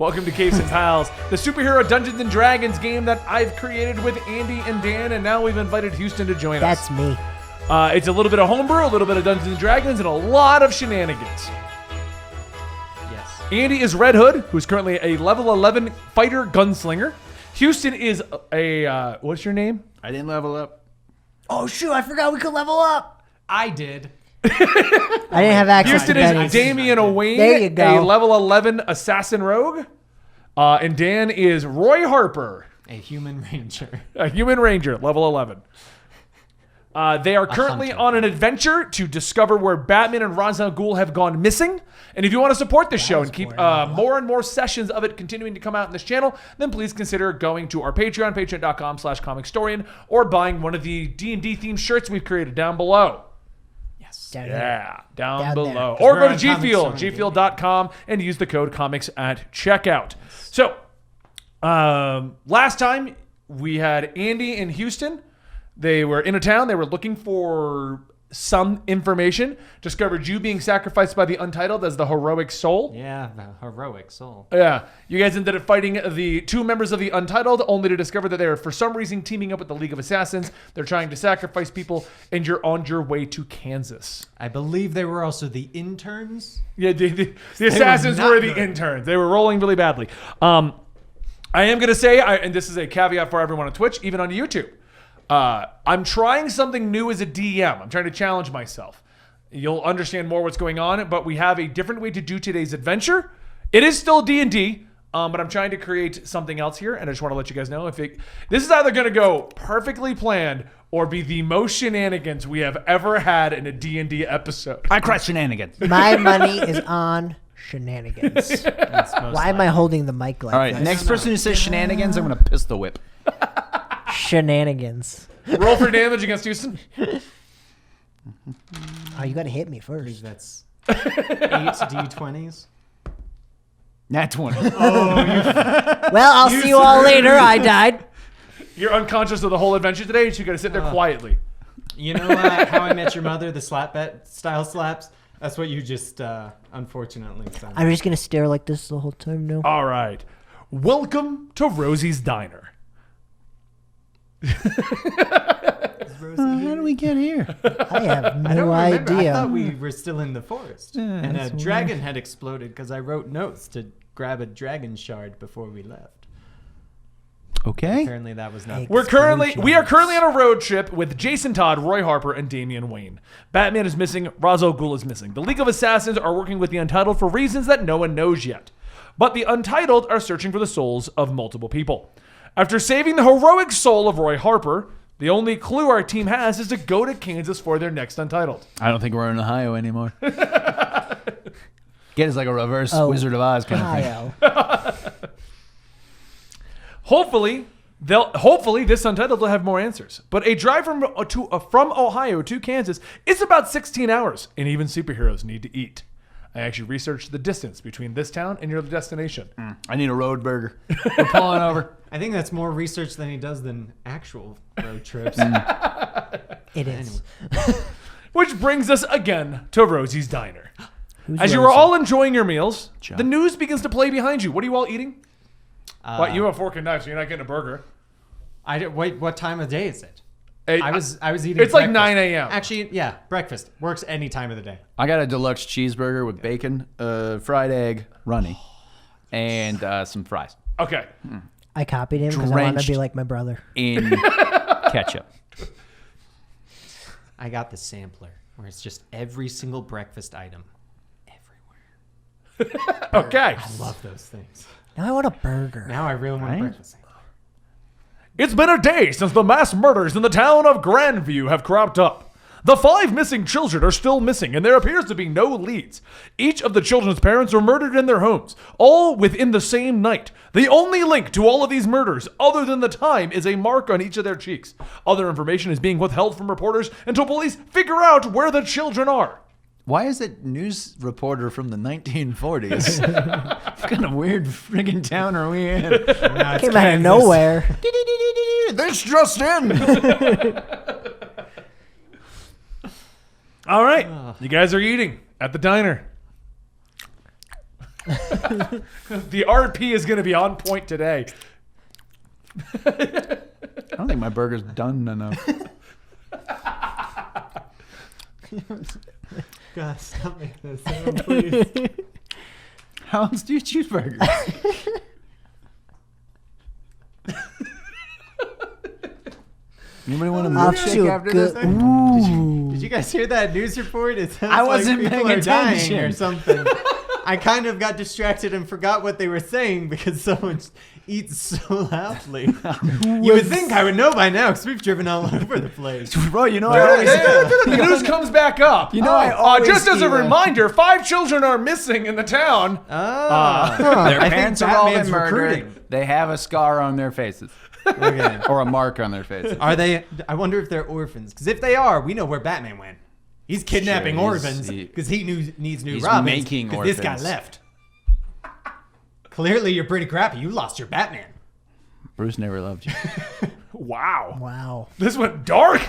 Welcome to Caves and Pals, the superhero Dungeons & Dragons game that I've created with Andy and Dan, and now we've invited Houston to join us. That's me. It's a little bit of homebrew, a little bit of Dungeons & Dragons, and a lot of shenanigans. Yes. Andy is Red Hood, who's currently a level 11 fighter gunslinger. Houston is a, what's your name? I didn't level up. Oh shoot, I forgot we could level up. I did. I didn't have access Houston to is Benny's. Damian Owain, There you go. a level 11 assassin rogue. And Dan is Roy Harper, A human ranger. a human ranger, level 11. They are currently hunter. on an adventure to discover where Batman and Ra's al Ghul have gone missing. And if you want to support this show and keep more and more sessions of it continuing to come out in this channel, then please consider going to our Patreon, patreon.com/comicstorian, or buying one of the D&D themed shirts we've created down below. Yes. Down here. Yeah, down Down below. there. Or go we're to on G Comics Fuel, Story. gfuel.com, and use the code comics at checkout. So, last time we had Andy in Houston. They were in a town. They were looking for some information. Discovered you being sacrificed by the Untitled as the heroic soul. Yeah, the heroic soul. Yeah. You guys ended up fighting the two members of the Untitled, only to discover that they are, for some reason, teaming up with the League of Assassins. They're trying to sacrifice people, and you're on your way to Kansas. I believe they were also the interns. Yeah, the assassins not were the good. interns. They were rolling really badly. I am going to say, and this is a caveat for everyone on Twitch, even on YouTube, I'm trying something new as a DM. I'm trying to challenge myself. You'll understand more what's going on, but we have a different way to do today's adventure. It is still D&D, but I'm trying to create something else here, and I just want to let you guys know this is either going to go perfectly planned or be the most shenanigans we have ever had in a D&D episode. I crush shenanigans. My money is on shenanigans. That's most Why am I holding the mic like All right, this? next person who says shenanigans, I'm going to pistol whip. Shenanigans. Roll for damage against Houston. Oh, you gotta hit me first. That's 8 D20s. Nat 20. Well, I'll see you all later. I died. You're unconscious of the whole adventure today, so you got to sit there quietly. You know How I Met Your Mother, the slap bet style slaps? That's what you just, unfortunately, said. I'm just gonna stare like this the whole time now. All right. Welcome to Rosie's Diner. How do we get here? I have I don't no remember. I idea. thought we were still in the forest. And a that's dragon had exploded because I wrote notes to grab a dragon shard before we left. Okay. Apparently that was not... Hey. We are currently on a road trip with Jason Todd, Roy Harper, and Damian Wayne. Batman is missing. Ra's al Ghul is missing. The League of Assassins are working with the Untitled for reasons that no one knows yet. But the Untitled are searching for the souls of multiple people. After saving the heroic soul of Roy Harper, the only clue our team has is to go to Kansas for their next Untitled. I don't think we're in Ohio anymore. Get us like a reverse Oh, Wizard of Oz kind of thing. Ohio. Hopefully this Untitled will have more answers. But a drive from Ohio to Kansas is about 16 hours, and even superheroes need to eat. I actually researched the distance between this town and your destination. I need a road burger. We're pulling over. I think that's more research than he does than actual road trips. It is. Which brings us again to Rosie's Diner. Who's As you are Rosie? all enjoying your meals, Joe. the news begins to play behind you. What are you all eating? What, you have a fork and knife, so you're not getting a burger. Wait, what time of day is it? Hey, I was eating. It's like breakfast. 9 a.m. Actually, yeah, breakfast works any time of the day. I got a deluxe cheeseburger with bacon, fried egg, runny, and some fries Okay. I copied him because I want to Drenched. be like my brother. in ketchup. I got the sampler where it's just every single breakfast item, everywhere. Okay. I love those things. Now I want a burger. Now I really want Right? a breakfast sampler. It's been a day since the mass murders in the town of Grandview have cropped up. The 5 missing children are still missing, and there appears to be no leads. Each of the children's parents were murdered in their homes, all within the same night. The only link to all of these murders, other than the time, is a mark on each of their cheeks. Other information is being withheld from reporters until police figure out where the children are. Why is it news reporter from the 1940s? What kind of weird friggin' town are we in? Now it's Came out of Kansas. nowhere. This just in. All right. You guys are eating at the diner. The RP is going to be on point today. I don't think my burger's done enough. God, stop making this sound, please. How else do you choose burgers? Anybody want a I'll milkshake shoot after good. this thing? Did you guys hear that news report? It sounds I wasn't like people paying are dying attention. or something. I kind of got distracted and forgot what they were saying because someone eats so loudly. You would think I would know by now because we've driven all over the place. Bro, you know I always... The news comes back up. You know I always just as a eat a- reminder, 5 children are missing in the town. Their I think parents are all been Batman's murdered. recruiting. They have a scar on their faces. Okay. Or a mark on their face. Are they? I wonder if they're orphans. Because if they are, we know where Batman went. He's kidnapping Sure, he's- orphans because he needs new he's Robins. making Because this guy orphans. left. Clearly, you're pretty crappy. You lost your Batman. Bruce never loved you. Wow. Wow. This went dark.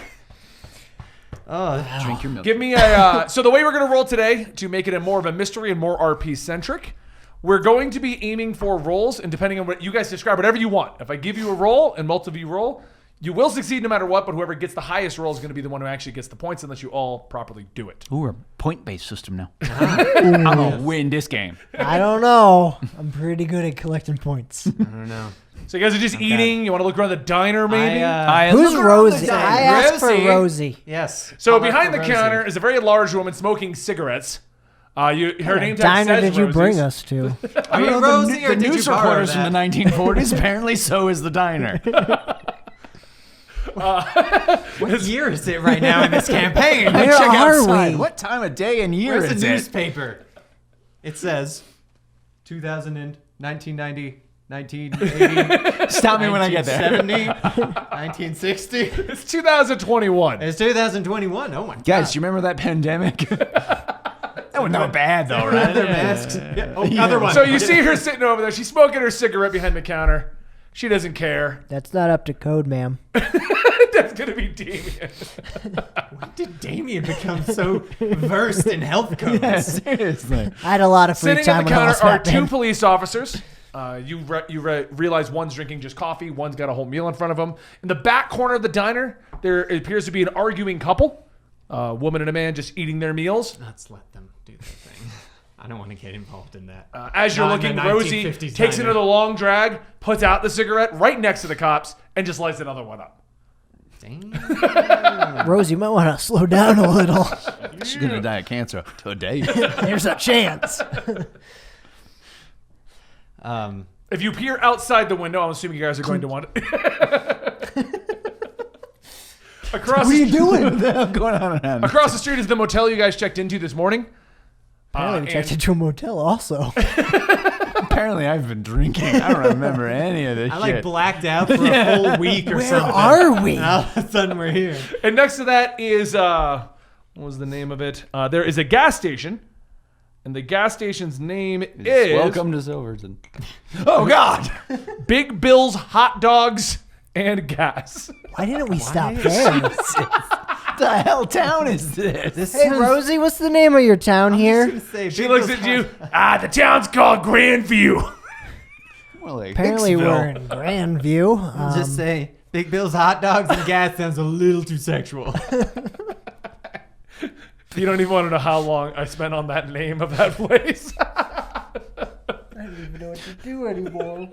Oh, Drink your milk. Give me a. So the way we're going to roll today to make it a more of a mystery and more RP centric, we're going to be aiming for rolls, and depending on what you guys describe, whatever you want. If I give you a roll and multiple of you roll, you will succeed no matter what. But whoever gets the highest roll is going to be the one who actually gets the points, unless you all properly do it. Ooh, we're a point-based system now. I'm gonna win this game. I don't know. I'm pretty good at collecting points. I don't know. So you guys are just eating. You want to look around the diner, maybe? Who's look around the Rosie? diner. I asked for Rosie. Rosie. Yes. So Call out behind for the Rosie. counter is a very large woman smoking cigarettes. Her name tag Diner says did you bring Rosie's. us to? Are you the, Rosie or the did news you borrow reporters that? from the 1940s. Apparently, so is the diner. What year is it right now in this campaign? Where Check are outside. we? What time of day and year Where's is the it? newspaper? It says 2000 and 1990, 1980, Stop me when I get there. 1970, 1960. It's 2021. It's 2021. Oh my god. Guys, do you remember that pandemic? That was not bad though, right? Their masks. Yeah. Oh, other one. So you see her sitting over there. She's smoking her cigarette behind the counter. She doesn't care. That's not up to code, ma'am. That's going to be Damien. When did Damien become so versed in health codes? Yeah, seriously. I had a lot of free Sitting time at the when I counter lost are Batman. 2 police officers. You realize one's drinking just coffee. One's got a whole meal in front of him. In the back corner of the diner, there appears to be an arguing couple. A woman and a man just eating their meals. Let's let them do their thing. I don't want to get involved in that. As you're Not in looking, the Rosie 1950s takes diner. another long drag, puts out the cigarette right next to the cops, and just lights another one up. Dang. Rose, you might want to slow down a little. She's gonna die of cancer today. There's a chance. If you peer outside the window, I'm assuming you guys are going to want it. Across, the, doing? Going on around. across the street is the motel you guys checked into this morning. Apparently we checked and- into a motel also. Apparently, I've been drinking. I don't remember any of this I shit. like blacked out for a whole week or Where something. are we? And all of a sudden we're here. And next to that is, what was the name of it? There is a gas station. And the gas station's name is Welcome to Silverton. Oh God! Big Bill's Hot Dogs and Gas. Why didn't we stop there? the hell town is this? Hey, Rosie, what's the name of your town here? She looks at you. The town's called Grandview. Well, like Apparently Hicksville. we're in Grandview. Just say Big Bill's hot dogs and gas sounds a little too sexual. You don't even want to know how long I spent on that name of that place. I don't even know what to do anymore.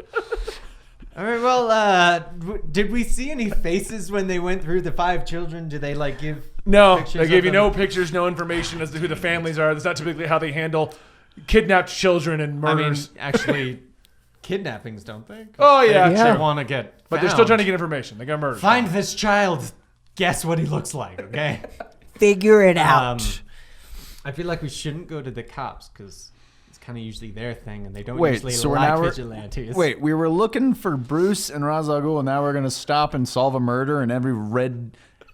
All right, well, did we see any faces when they went through the 5 children? Did they like give No, pictures they gave of you them? no pictures, no information as to who the families are. That's not typically how they handle kidnapped children and I mean, murders. actually, kidnappings, don't they? 'Cause Oh, yeah, they sure. want to get. But they're still trying to get information. They got murdered. Find this child. Guess what he looks like. Okay. Figure it out. I feel like we shouldn't go to the cops because it's kind of usually their thing, and they don't Wait, usually so we're like now vigilantes. Wait, we were looking for Bruce and Ra's al Ghul, and now we're gonna stop and solve a murder in every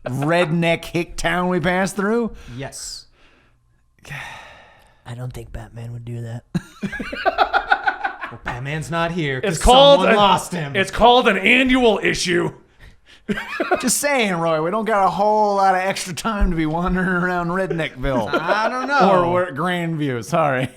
redneck hick town we pass through. Yes. I don't think Batman would do that. Well, Batman's not here. It's 'cause called someone lost him. It's called an annual issue. Just saying, Roy, we don't got a whole lot of extra time to be wandering around Redneckville. I don't know. Or we're at Grandview, sorry.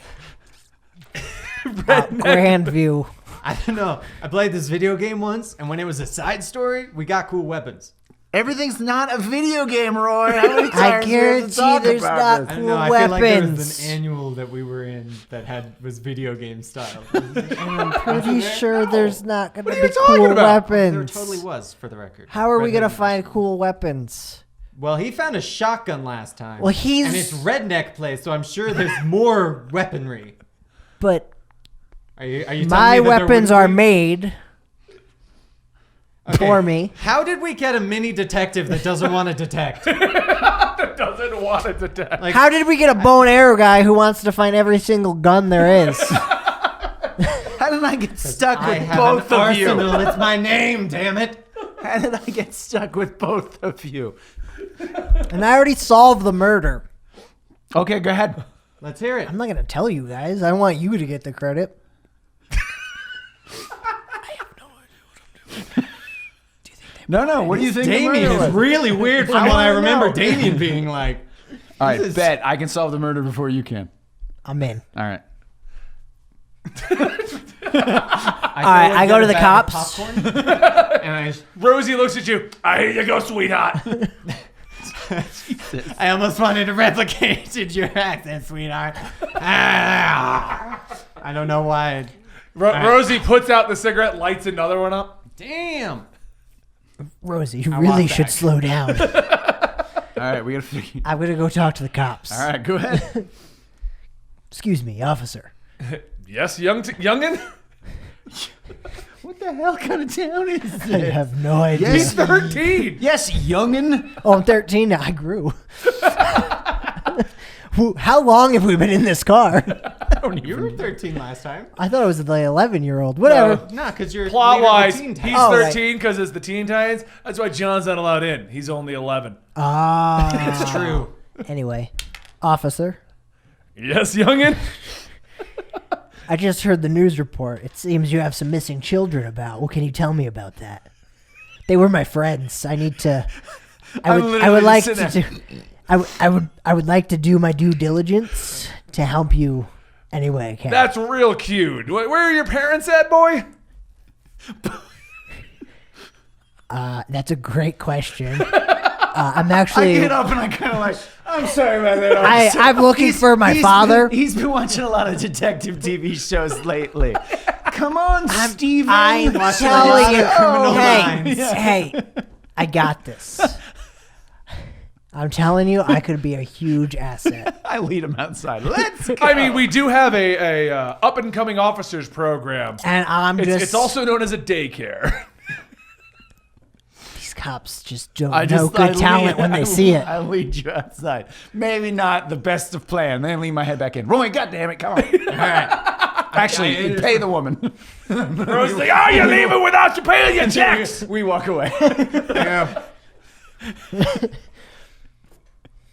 Grandview. I don't know. I played this video game once, and when it was a side story, we got cool weapons. Everything's not a video game, Roy. How many I times do we have to guarantee talk there's about not this? I don't cool know. I feel like there was weapons. an annual that we were in that was video game style. I'm pretty sure there's not going to are be you talking cool about? There weapons. totally was, for the record. How are we going to Redneck- find cool weapons? Well, he found a shotgun last time. Well, he's- and it's redneck place, so I'm sure there's more weaponry. But Are you telling my me that there weapons wouldn't are be? made Okay. for me. How did we get a mini detective that doesn't want to detect? That doesn't want to detect. Like, How did we get a bow and arrow guy who wants to find every single gun there is? How did I get stuck I with have both an of you? arsenal. It's my name, damn it. How did I get stuck with both of you? And I already solved the murder. Okay, go ahead. Let's hear it. I'm not going to tell you guys. I want you to get the credit. No. What do you think? the Damien murder is was? really weird from I what I wanna remember know. Damien being like. All right, This is- bet I can solve the murder before you can. I'm in. All right. I go to the cops. And Rosie looks at you. Here you go, sweetheart. I almost wanted to replicate your accent, sweetheart. I don't know why. Rosie puts out the cigarette, lights another one up. Damn. Rosie, you want really that. should slow down. All right, we got to figure. I'm going to go talk to the cops. All right, go ahead. Excuse me, officer. Yes, youngin. What the hell kind of town is I this? have no idea. He's 13. Yes, youngin. Oh, I'm 13 now. I grew. How long have we been in this car? You were 13 last time. I thought it was the 11-year-old. Whatever. No, because you're Plot leader of the wise, Teen he's Titans. Oh, right. 13 because it's the Teen Titans. That's why John's not allowed in. He's only 11. Ah. It's true. Anyway, officer, Yes, youngin. I just heard the news report. It seems you have some missing children about. What can you tell me about that? They were my friends. I need to. I would like to do. I would like to do my due diligence to help you any way I can. That's real cute. Where are your parents at, boy? That's a great question. I'm actually. I get up and I kind of like, I'm sorry about that. I'm looking for my father. He's been watching a lot of detective TV shows lately. Come on, Steven. I'm Watching a telling lot you. of Criminal Hey, Minds. hey, I got this. I'm telling you, I could be a huge asset. I lead him outside. Let's go. I mean, we do have a up and coming officers program. And I'm just. It's also known as a daycare. These cops just don't I know just good talent when they see it. I lead you outside. Maybe not the best of plan. Then lean my head back in. Roy, goddammit, come on. All right. Actually, you pay the woman. Rosie's like, oh, you're leaving without you paying your checks. We walk away. Yeah.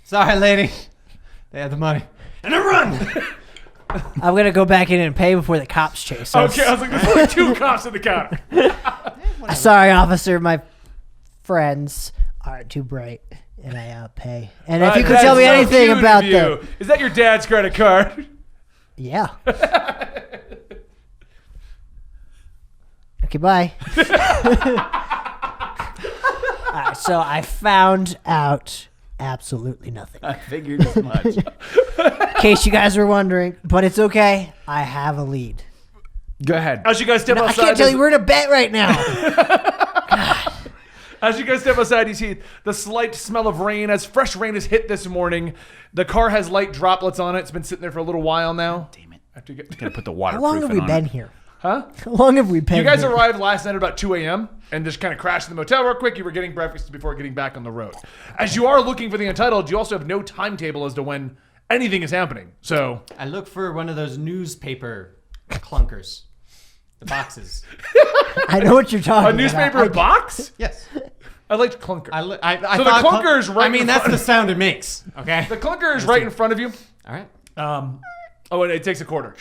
Sorry, lady. They had the money. And a run. I'm gonna go back in and pay before the cops chase us. Okay, I was like, there's only 2 cops at the counter. Sorry, officer. My friends aren't too bright, and I pay. And if you could That's tell me so anything cute about of the, you. Is that your dad's credit card? yeah. Okay, bye. Alright, so I found out absolutely nothing. I figured as much. In case you guys were wondering, but it's okay. I have a lead. Go ahead. As you guys step I outside, can't tell you, we're in a bet right now. as you guys step outside, you see the slight smell of rain as fresh rain has hit this morning. The car has light droplets on it. It's been sitting there for a little while now. Damn it. After you get, Gotta put the How waterproofing long have we on been it. here? huh? How long have we been You guys here? arrived last night at about 2 a.m. and just kind of crashed in the motel real quick. You were getting breakfast before getting back on the road. As you are looking for the Untitled, you also have no timetable as to when anything is happening. So I look for one of those newspaper clunkers. The boxes. I know what you're talking a newspaper about. box? Yes. I liked clunker. I So the thought clunker is right I mean, in that's front- the sound it makes. Okay. the clunker is right in front of you. All right. Oh, and it takes a quarter.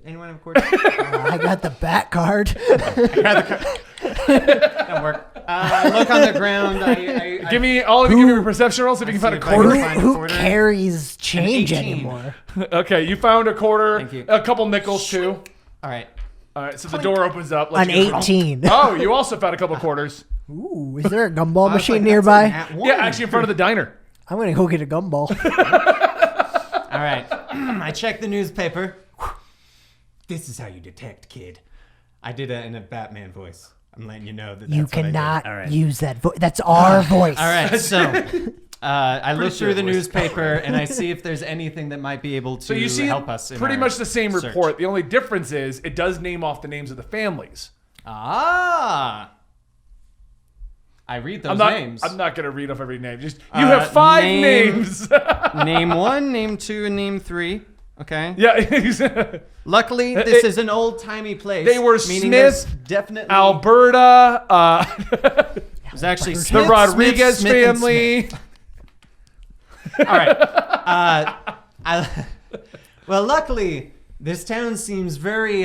Anyone have a quarter? I got the bat card. That'll work. I look on the ground. I Give me all of you. Give me a perception roll. See if you can find a see if I quarter. can find a Who quarter. carries change 18. anymore? Okay, you found a quarter. Thank you. A couple nickels too. All right. All right, so the door opens up. An lets you- 18. Oh, you also found a couple quarters. Ooh, is there a gumball I was machine like, nearby? that's a nat one. Yeah, actually in front of the diner. I'm gonna go get a gumball. All right. I checked the newspaper. This is how you detect, kid. I did it in a Batman voice. I'm letting you know that You that's what I did. cannot All right. use that voice. That's our voice. All right, so I look sure through the it was- newspaper and I see if there's anything that might be able to So you see help us. In pretty our much the same search. report. The only difference is it does name off the names of the families. Ah, I read those names. I'm not gonna read off every name. Just you have 5 name- names. Name 1, name 2, and name 3. Okay. Yeah. Luckily, this is an old-timey place. They were meaning Smith, there's definitely Alberta, There's actually the Smith, Rodriguez Smith, and family. Smith. All right. Well, luckily, this town seems very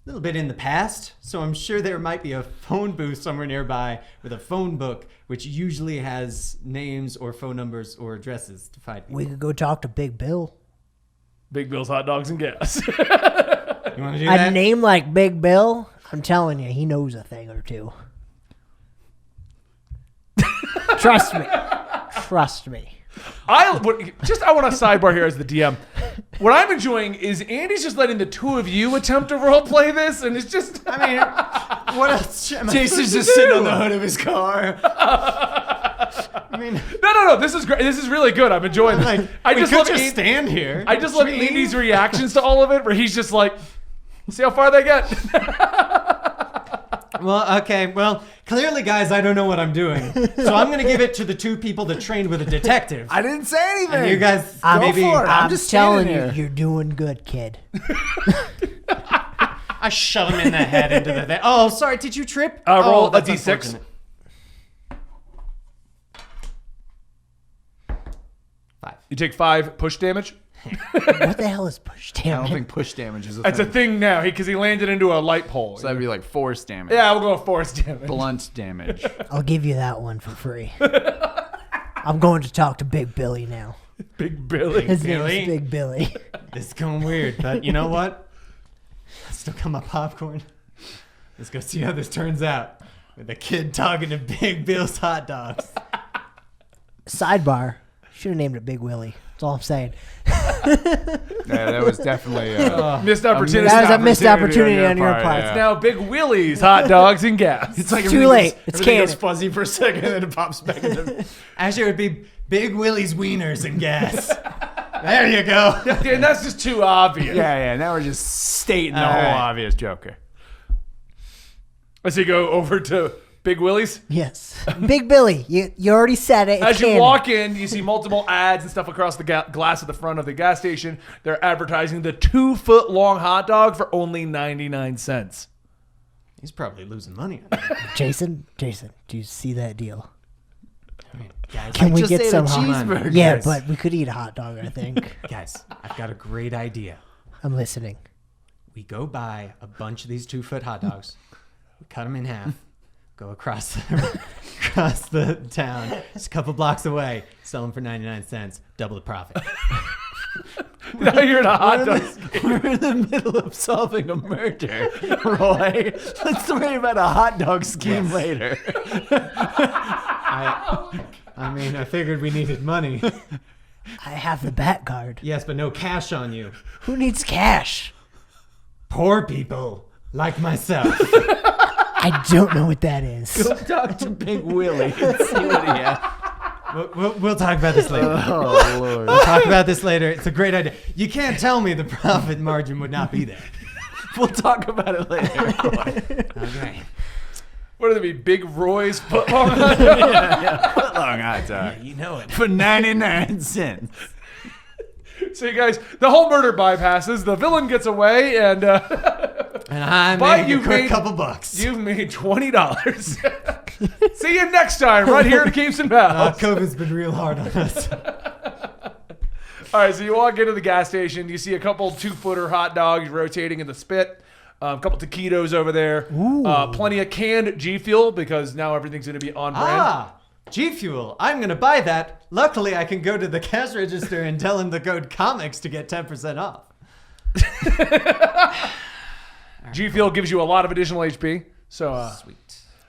little bit in the past, so I'm sure there might be a phone booth somewhere nearby with a phone book, which usually has names or phone numbers or addresses to find people. We could go talk to Big Bill. Big Bill's hot dogs and gas. You want to do A that? name like Big Bill, I'm telling you, he knows a thing or two. Trust me. Trust me. I want a sidebar here as the DM. What I'm enjoying is Andy's just letting the two of you attempt to role play this, and it's just. I mean, what else? Am I Jason's supposed just to sitting do? on the hood of his car. I mean, No. This is great. This is really good. I'm enjoying this. like, I we just could love just Andy- stand here. I just love Should we Andy's leave? reactions to all of it, where he's just like, see how far they get. Well, okay. Well, clearly, guys, I don't know what I'm doing. So I'm going to give it to the two people that trained with a detective. I didn't say anything. And you guys I'm, maybe... for it. I'm I'm just telling standing you, here. you're doing good, kid. I shove him in the head into the thing. Oh, sorry. Did you trip? Roll oh, a that's D6. unfortunate. 5. You take 5 push damage. What the hell is push I don't damage? think push damage is a That's a thing. thing now because he landed into a light pole. So that'd be like force damage. Yeah, we'll go with force damage. Blunt damage. I'll give you that one for free. I'm going to talk to Big Billy now. Big Billy. His name Billy? is Big Billy. This is going weird, but you know what? I still got my popcorn. Let's go see how this turns out. With a kid talking to Big Bill's hot dogs. Sidebar. Should have named it Big Willie. That's all I'm saying. Yeah, that was definitely. Missed opportunity. That was a missed opportunity on your part. It's now Big Willie's hot dogs and gas. It's like Too everything late. goes- It's everything goes canon. fuzzy for a second, and then it pops back into. Actually, it would be Big Willie's wieners and gas. There you go. Yeah, and that's just too obvious. Yeah. Now we're just stating the All whole right. obvious Joker. Let's see, go over to Big Willie's. Yes. Big Billy. You already said it. It's As you canon. walk in, you see multiple ads and stuff across the glass at the front of the gas station. They're advertising the 2-foot-long hot dog for only 99 cents. He's probably losing money on that. Jason, do you see that deal? Guys, Can we just get ate a some cheeseburger. Yeah, Guys. but we could eat a hot dog, I think. guys, I've got a great idea. I'm listening. We go buy a bunch of these 2-foot hot dogs. We cut them in half. Go across the town, just a couple blocks away. Sell them for 99 cents. Double the profit. Now you're in a hot dog. We're in the middle of solving a murder, Roy. Let's worry about a hot dog scheme later. I mean, I figured we needed money. I have the bat card. Yes, but no cash on you. Who needs cash? Poor people like myself. I don't know what that is. Talk to Big Willie and see what he has. We'll talk about this later. Oh, Lord. We'll talk about this later. It's a great idea. You can't tell me the profit margin would not be there. We'll talk about it later. Okay. What are they be? Big Roy's footlong? Long hot dog. You know it. For 99 cents. So you guys, the whole murder bypasses. The villain gets away, and And I But made you a quick made- couple bucks. you've made $20. See you next time, right here at Keeps and Pals. COVID's been real hard on us. All right, so you walk into the gas station. You see a couple 2-footer hot dogs rotating in the spit. A couple taquitos over there. Plenty of canned G Fuel because now everything's going to be on brand. G Fuel. I'm going to buy that. Luckily, I can go to the cash register and tell him the code comics to get 10% off. G Fuel gives you a lot of additional HP. So Sweet.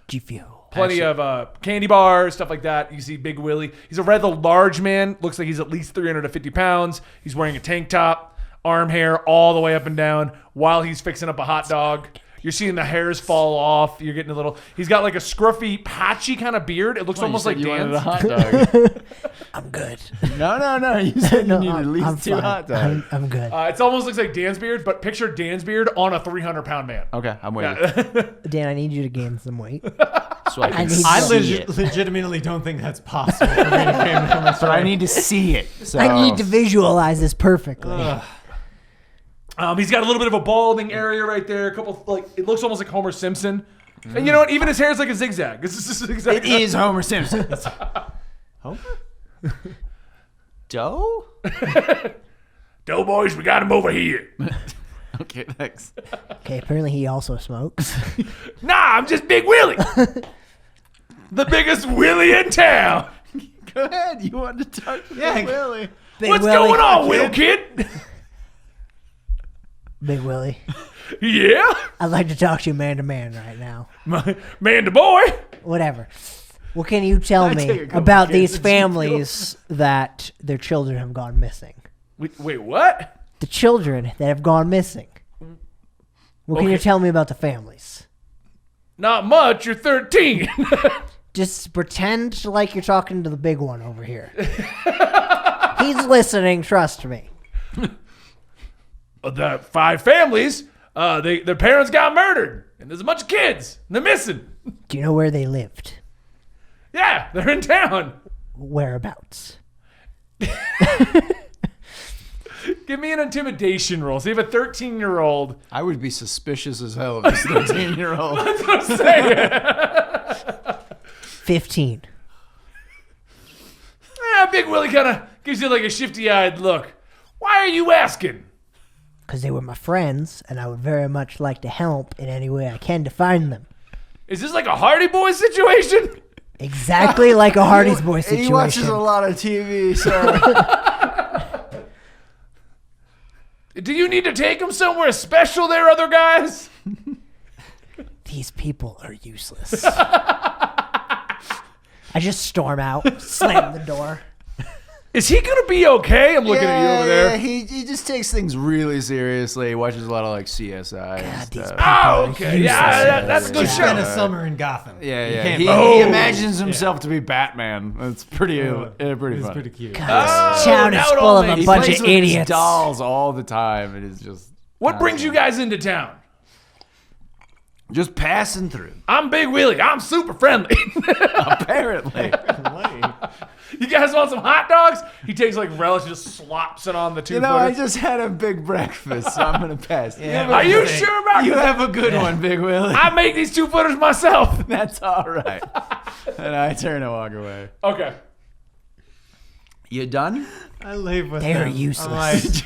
G Fuel. plenty of candy bars, stuff like that. You see Big Willie. He's a rather large man. Looks like he's at least 350 pounds. He's wearing a tank top, arm hair all the way up and down while he's fixing up a hot dog. You're seeing the hairs fall off. You're getting a little. He's got like a scruffy, patchy kind of beard. It looks almost like you wanted Dan's. a hot dog. I'm good. No. You said you needed at I'm least 2 fine. hot dogs. I'm good. It almost looks like Dan's beard, but picture Dan's beard on a 300-pound man. Okay, I'm waiting. Dan, I need you to gain some weight. So I can need I see it. legitimately don't think that's possible for me to gain that much But I weight. need to see it. So. I need to visualize this perfectly. He's got a little bit of a balding area right there. A couple, like, it looks almost like Homer Simpson. And you know what? Even his hair is like a zigzag. This is a zigzag. It is Homer Simpson. Homer? Doe? Dough boys, we got him over here. Okay, thanks. Okay, apparently he also smokes. Nah, I'm just Big Willie. The biggest Willie in town. Go ahead. You wanted to talk to Yeah. Willie. Big What's Willie. going on, Will Kid? Big Willie. Yeah? I'd like to talk to you man to man right now. Man to boy. Whatever. What can you tell take me a couple about kids these and families that their children have gone missing? Wait, what? The children that have gone missing. What can you Okay. tell me about the families? Not much. You're 13. Just pretend like you're talking to the big one over here. He's listening, trust me. The 5 families, their parents got murdered. And there's a bunch of kids. And they're missing. Do you know where they lived? Yeah, they're in town. Whereabouts? Give me an intimidation roll. See if a 13-year-old. I would be suspicious as hell of this 13-year-old. 15. Big Willie kind of gives you like a shifty-eyed look. Why are you asking? Because they were my friends, and I would very much like to help in any way I can to find them. Is this like a Hardy Boys situation? Exactly like a Hardy's Boy situation. He watches a lot of TV, so Do you need to take him somewhere special there, other guys? These people are useless. I just storm out, slam the door. Is he going to be okay? I'm looking at you over there. Yeah, he just takes things really seriously. He watches a lot of like CSI and God, these stuff. people Oh, are okay. useless. Yeah, that's a good He spent show. a summer in Gotham. Yeah, You yeah. can't He, buy Oh. he imagines himself to be Batman. It's pretty, pretty It's fun. pretty cute. God, this town now is it full all of a makes He bunch plays of with his idiots. dolls all the time. It is just What brings you guys into town? just passing through. I'm Big Willie. I'm super friendly. Apparently. You guys want some hot dogs? He takes like relish, just slops it on the 2 You know, I footers. just had a big breakfast, so I'm gonna pass. Yeah, Are you sure about You that? have a good one, Big Willie. I make these 2 footers myself. That's all right. And I turn and walk away. Okay. You done? I leave with They're him. useless.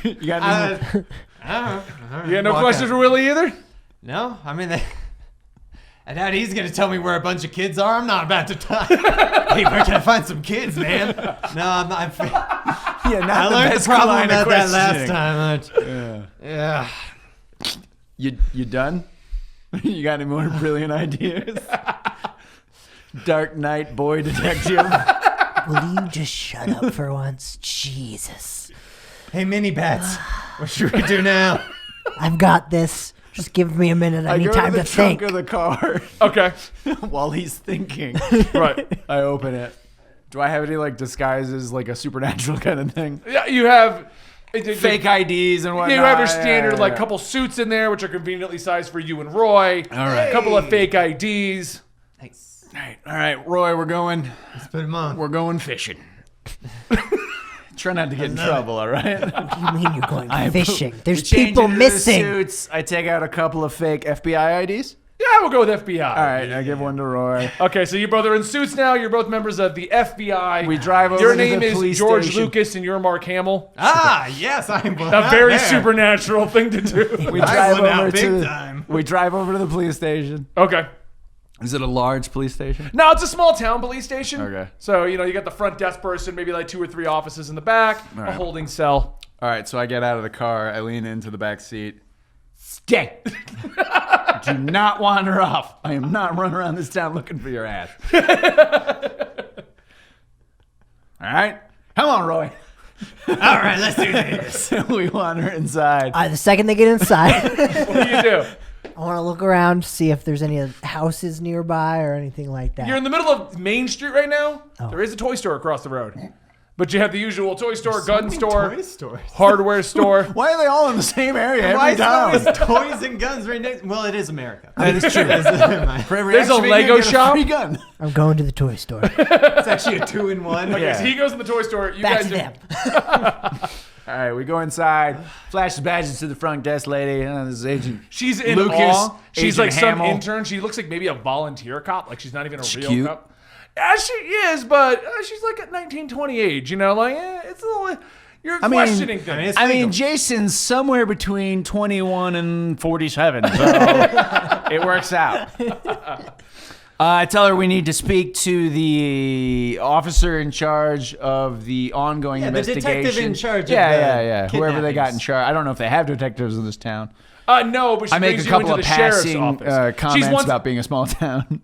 I'm like, You got any more? You got no questions for Willie either? No, I mean, I doubt he's gonna tell me where a bunch of kids are. I'm not about to talk. Hey, where can I find some kids, man? No, I'm not. Yeah, not I the learned the best problem line of about that last questioning. time. Yeah. You done? You got any more brilliant ideas? Dark Knight boy detective. Will you just shut up for once? Jesus. Hey, mini bats. What should we do now? I've got this. Just give me a minute. I need go time to the to trunk think. of the car Okay. while he's thinking. Right. I open it. Do I have any like disguises, like a supernatural kind of thing? Yeah, you have Fake IDs and whatnot. You have your standard Yeah, like yeah. couple suits in there, which are conveniently sized for you and Roy. All right. A couple of fake IDs. Nice. All right, Roy, we're going Let's put him on. We're going fishing. Try not to get in trouble, all right? What do you mean you're going I- fishing? we There's change people into the missing. Suits. I take out a couple of fake FBI IDs. Yeah, I will go with FBI. All right, I give one to Roy. Okay, so you both are in suits now. You're both members of the FBI. We drive over Your to name the is police George station. Lucas, and you're Mark Hamill. Yes, I'm A very supernatural thing to do. We drive went out over big to time. We drive over to the police station. Okay. Is it a large police station? No, it's a small town police station. Okay. So, you got the front desk person, maybe like 2 or 3 offices in the back, a right. holding cell. All right, so I get out of the car. I lean into the back seat. Stay. Do not wander off. I am not running around this town looking for your ass. All right? Come on, Roy. All right, let's do this. We wander inside. The second they get inside, What do you do? I want to look around, see if there's any houses nearby or anything like that. You're in the middle of Main Street right now. Oh. There is a toy store across the road. But you have the usual toy store, gun store, Toy stores. hardware store. Why are they all in the same area Why every is there always time? toys and guns right next? Well, it is America. That is true. For every There's a action figure, Lego you get shop. free gun. I'm going to the toy store. It's actually a 2-in-1. Okay, so he goes in the toy store. You Back guys to them. All right, we go inside. Flash the badges to the front desk lady. This is Agent She's in Lucas. awe. She's Agent like some Hamill. intern. She looks like maybe a volunteer cop. Like she's not even a real cute. cop. Yeah, she is, but she's like at 19, 20 age. It's a little. You're questioning things. it's I mean, legal. Jason's somewhere between 21 and 47, so it works out. I tell her we need to speak to the officer in charge of the ongoing Yeah, the investigation. detective in charge of Yeah. the Whoever they got in kidnappings. charge. I don't know if they have detectives in this town. No, but she I make a brings you couple into of the sheriff's passing office. comments about being a small town.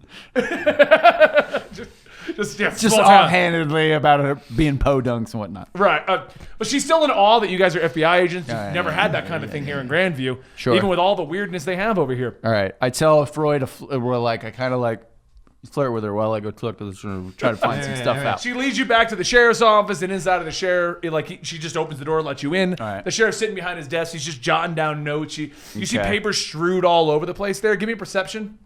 just Just small town. offhandedly about it being podunks and whatnot. Right. But she's still in awe that you guys are FBI agents. You've Yeah, never yeah, had that kind of thing here in Grandview. Sure. Even with all the weirdness they have over here. All right. I tell Freud, I kind of flirt with her while I go talk to this room, try to find some stuff out. She leads you back to the sheriff's office, and inside of the sheriff, she just opens the door and lets you in. All right. The sheriff's sitting behind his desk. He's just jotting down notes. You see Okay. paper strewed all over the place there. Give me a perception.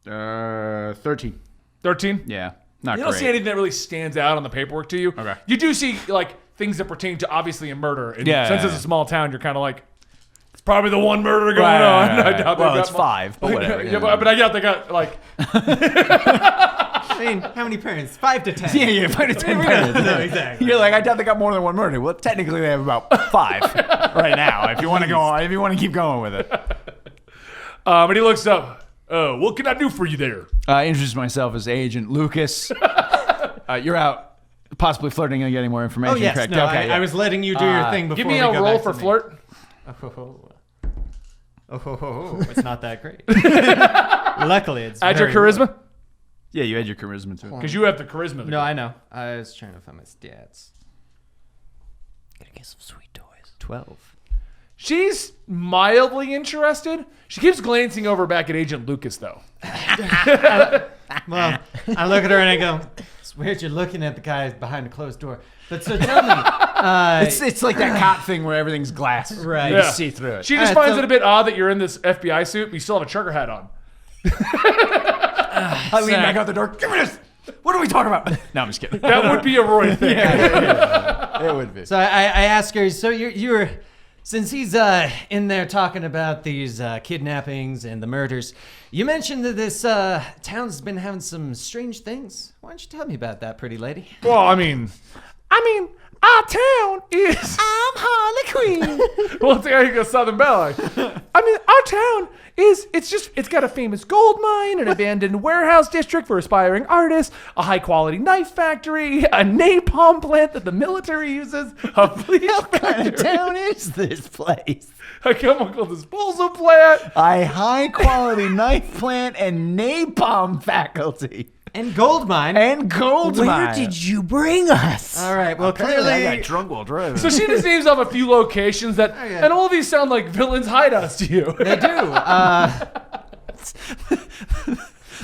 13. 13? Yeah. Not You great. don't see anything that really stands out on the paperwork to you. Okay. You do see things that pertain to obviously a murder. And Yeah, since yeah, it's a small town, you're kind of like, it's probably the one murder going Right, on. right, right. I doubt Well, they've it's got more. 5, but whatever. Yeah, but I doubt they got I mean, how many parents? 5 to 10. Yeah, find it 10 parents. No, exactly. You're like, I doubt they got more than one murder. Well, technically they have about 5 right now. If you want to go on, if you want to keep going with it. But he looks up. What can I do for you there? I introduce myself as Agent Lucas. You're out, possibly flirting and getting more information. Oh, yes. Correct? No, Okay. I was letting you do your thing before Give me we a go roll back for to me. flirt. It's not that great. Luckily, it's Add your very charisma. Yeah, you had your charisma too. Because you have the charisma. low. No, I know. I was trying to find my stats. Gotta get some sweet toys. 12. She's mildly interested. She keeps glancing over back at Agent Lucas, though. Well, I look at her and I go, it's weird you're looking at the guy behind a closed door. But so tell me. It's like that cop thing where everything's glass. Right. You Yeah. just see through it. She just Alright, finds so- it a bit odd that you're in this FBI suit, but you still have a trucker hat on. I lean back out the door. Give me this. What are we talking about? No, I'm just kidding. That would be a Roy thing. It would be. So I ask her, so you're since he's in there talking about these kidnappings and the murders, you mentioned that this town's been having some strange things. Why don't you tell me about that, pretty lady? Well, I mean, our town is. I'm Harley Quinn. Well, it's like a Southern Belle. I mean, our town is. It's got a famous gold mine, an abandoned warehouse district for aspiring artists, a high quality knife factory, a napalm plant that the military uses, a bleach What kind factory, of town is this place? a chemical disposal plant. A high quality knife plant and napalm faculty. And gold mine. And gold Where mine. did you bring us? All right. Well, Apparently I clearly. got drunk while driving. So she just names off a few locations that, Okay. and all of these sound like villains' hideouts to you. They do.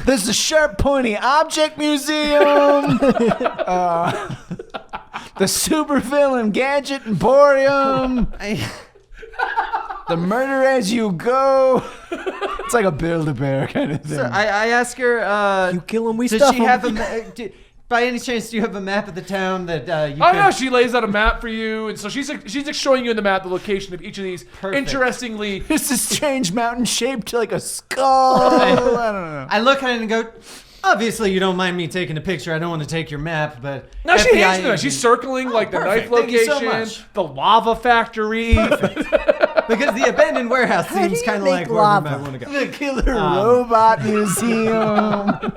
There's the Sharp Pointy Object Museum. The Supervillain Gadget Emporium. The Murder As You Go. It's like a Build-A-Bear kind of thing. So I ask her. You kill him, we Does stuff she him. have a? by any chance, do you have a map of the town that you Oh could... no, she lays out a map for you, and so she's showing you in the map the location of each of these. Perfect. Interestingly, It's a strange mountain shaped like a skull. I don't know. I look at it and go, obviously you don't mind me taking a picture. I don't want to take your map, but... no, she FBI hands me that. agent- She's circling like the knife perfect. Thank you so location, much. the lava factory. Because the abandoned warehouse How do seems you kind of make like where we lava? might want to go. The Killer Robot Museum.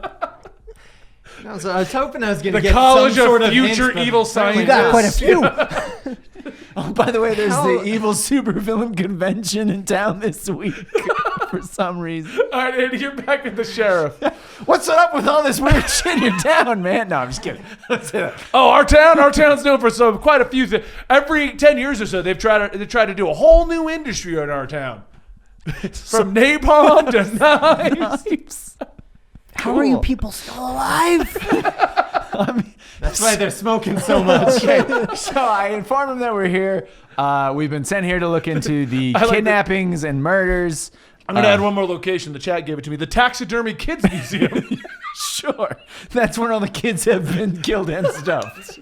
No, so I was hoping I was going to The get College some sort of of Future hints, but Evil apparently You got Scientists. quite a few. Oh, by the way, there's How- the evil supervillain convention in town this week for some reason. All right, Andy, you're back at the sheriff. What's up with all this weird shit in your town, man? No, I'm just kidding. Don't say that. Oh, our town's known for quite a few things. Every 10 years or so, they've tried to do a whole new industry in our town. From napalm to knives. How are you people still alive? That's why they're smoking so much. Okay, so I informed them that we're here. We've been sent here to look into the like kidnappings and murders. I'm gonna add one more location. The chat gave it to me. The Taxidermy Kids Museum. Sure. That's when all the kids have been killed and stuffed.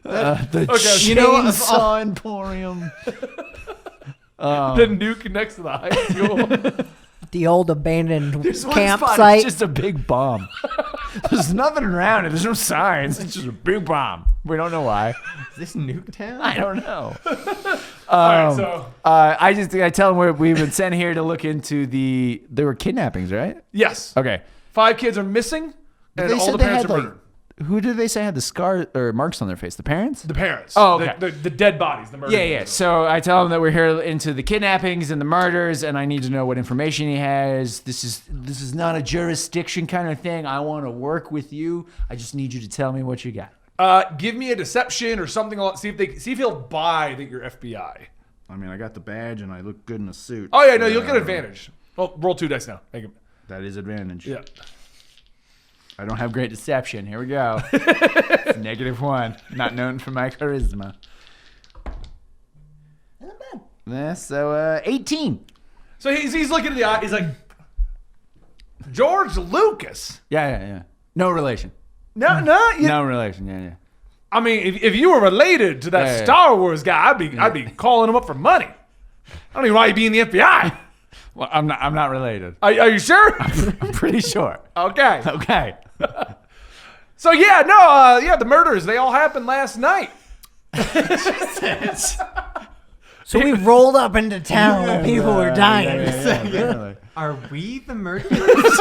The Okay. You know, of Chainsaw all- Emporium. The nuke next to the high school. The old abandoned This one spot campsite. is just a big bomb. There's nothing around it. There's no signs. It's just a big bomb. We don't know why. Is this Nuketown? I don't know. All right, so I tell them we've been sent here to look into there were kidnappings, right? yes, Okay. 5 kids are missing, and They all said the they parents had are like, murdered. who did they say had the scar or marks on their face? The parents? The parents. Oh, okay. The dead bodies. The murdered. Yeah. So I tell him that we're here into the kidnappings and the murders, and I need to know what information he has. This is not a jurisdiction kind of thing. I want to work with you. I just need you to tell me what you got. Give me a deception or something. See if he'll buy that you're FBI. I mean, I got the badge and I look good in a suit. Oh yeah, no, you'll get advantage. Well, roll 2 dice now. Make him. That is advantage. Yeah. I don't have great deception. Here we go. It's -1. Not known for my charisma. Yeah, so 18. So he's looking at the eye. He's like, George Lucas. Yeah. No relation. No. No relation. Yeah. I mean, if you were related to that Yeah. Star Wars guy, I'd be calling him up for money. I don't even know why you'd be in the FBI. Well, I'm not related. Are you sure? I'm pretty sure. Okay. Okay. So yeah, the murders, they all happened last night. So we rolled up into town while people were dying. Yeah. Are we the murderers?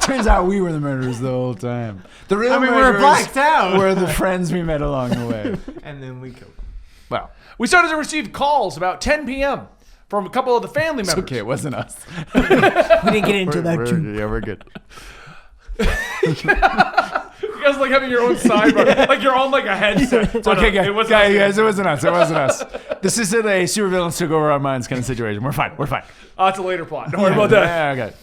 Turns out we were the murderers the whole time. The real I mean, we're murderers blacked out. were the friends we met along the way. And then we killed them. Well, We started to receive calls about 10 p.m. from a couple of the family it's members. okay. It wasn't us. We didn't get into that too. Yeah, we're good. You guys like having your own sidebar, like you're on like a headset. It's okay, guys. It wasn't us. Guys, it wasn't us. It wasn't us. This isn't a supervillains took over our minds kind of situation. We're fine. That's a later plot. Don't worry about that. Yeah, okay.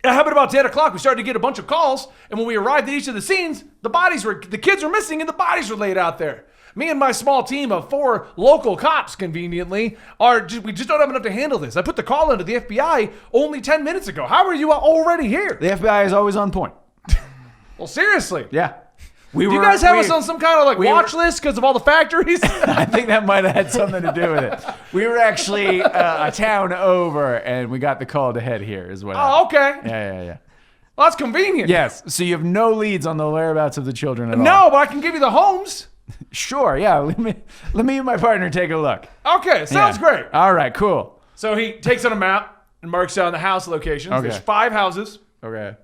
It happened about 10 o'clock. We started to get a bunch of calls, and when we arrived at each of the scenes, the kids were missing, and the bodies were laid out there. Me and my small team of 4 local cops, conveniently, we just don't have enough to handle this. I put the call into the FBI only 10 minutes ago. How are you already here? The FBI is always on point. Well, seriously. Yeah. Do you guys have us on some kind of watch list because of all the factories? I think that might have had something to do with it. We were actually a town over, and we got the call to head here. Is what? Oh, okay. Yeah. Well, that's convenient. Yes. So you have no leads on the whereabouts of the children at all. No, but I can give you the homes. Sure. Yeah. Let me and my partner take a look. Okay, sounds Yeah. great. All right. Cool. So he takes out a map and marks down the house locations. Okay. There's 5 houses. Okay.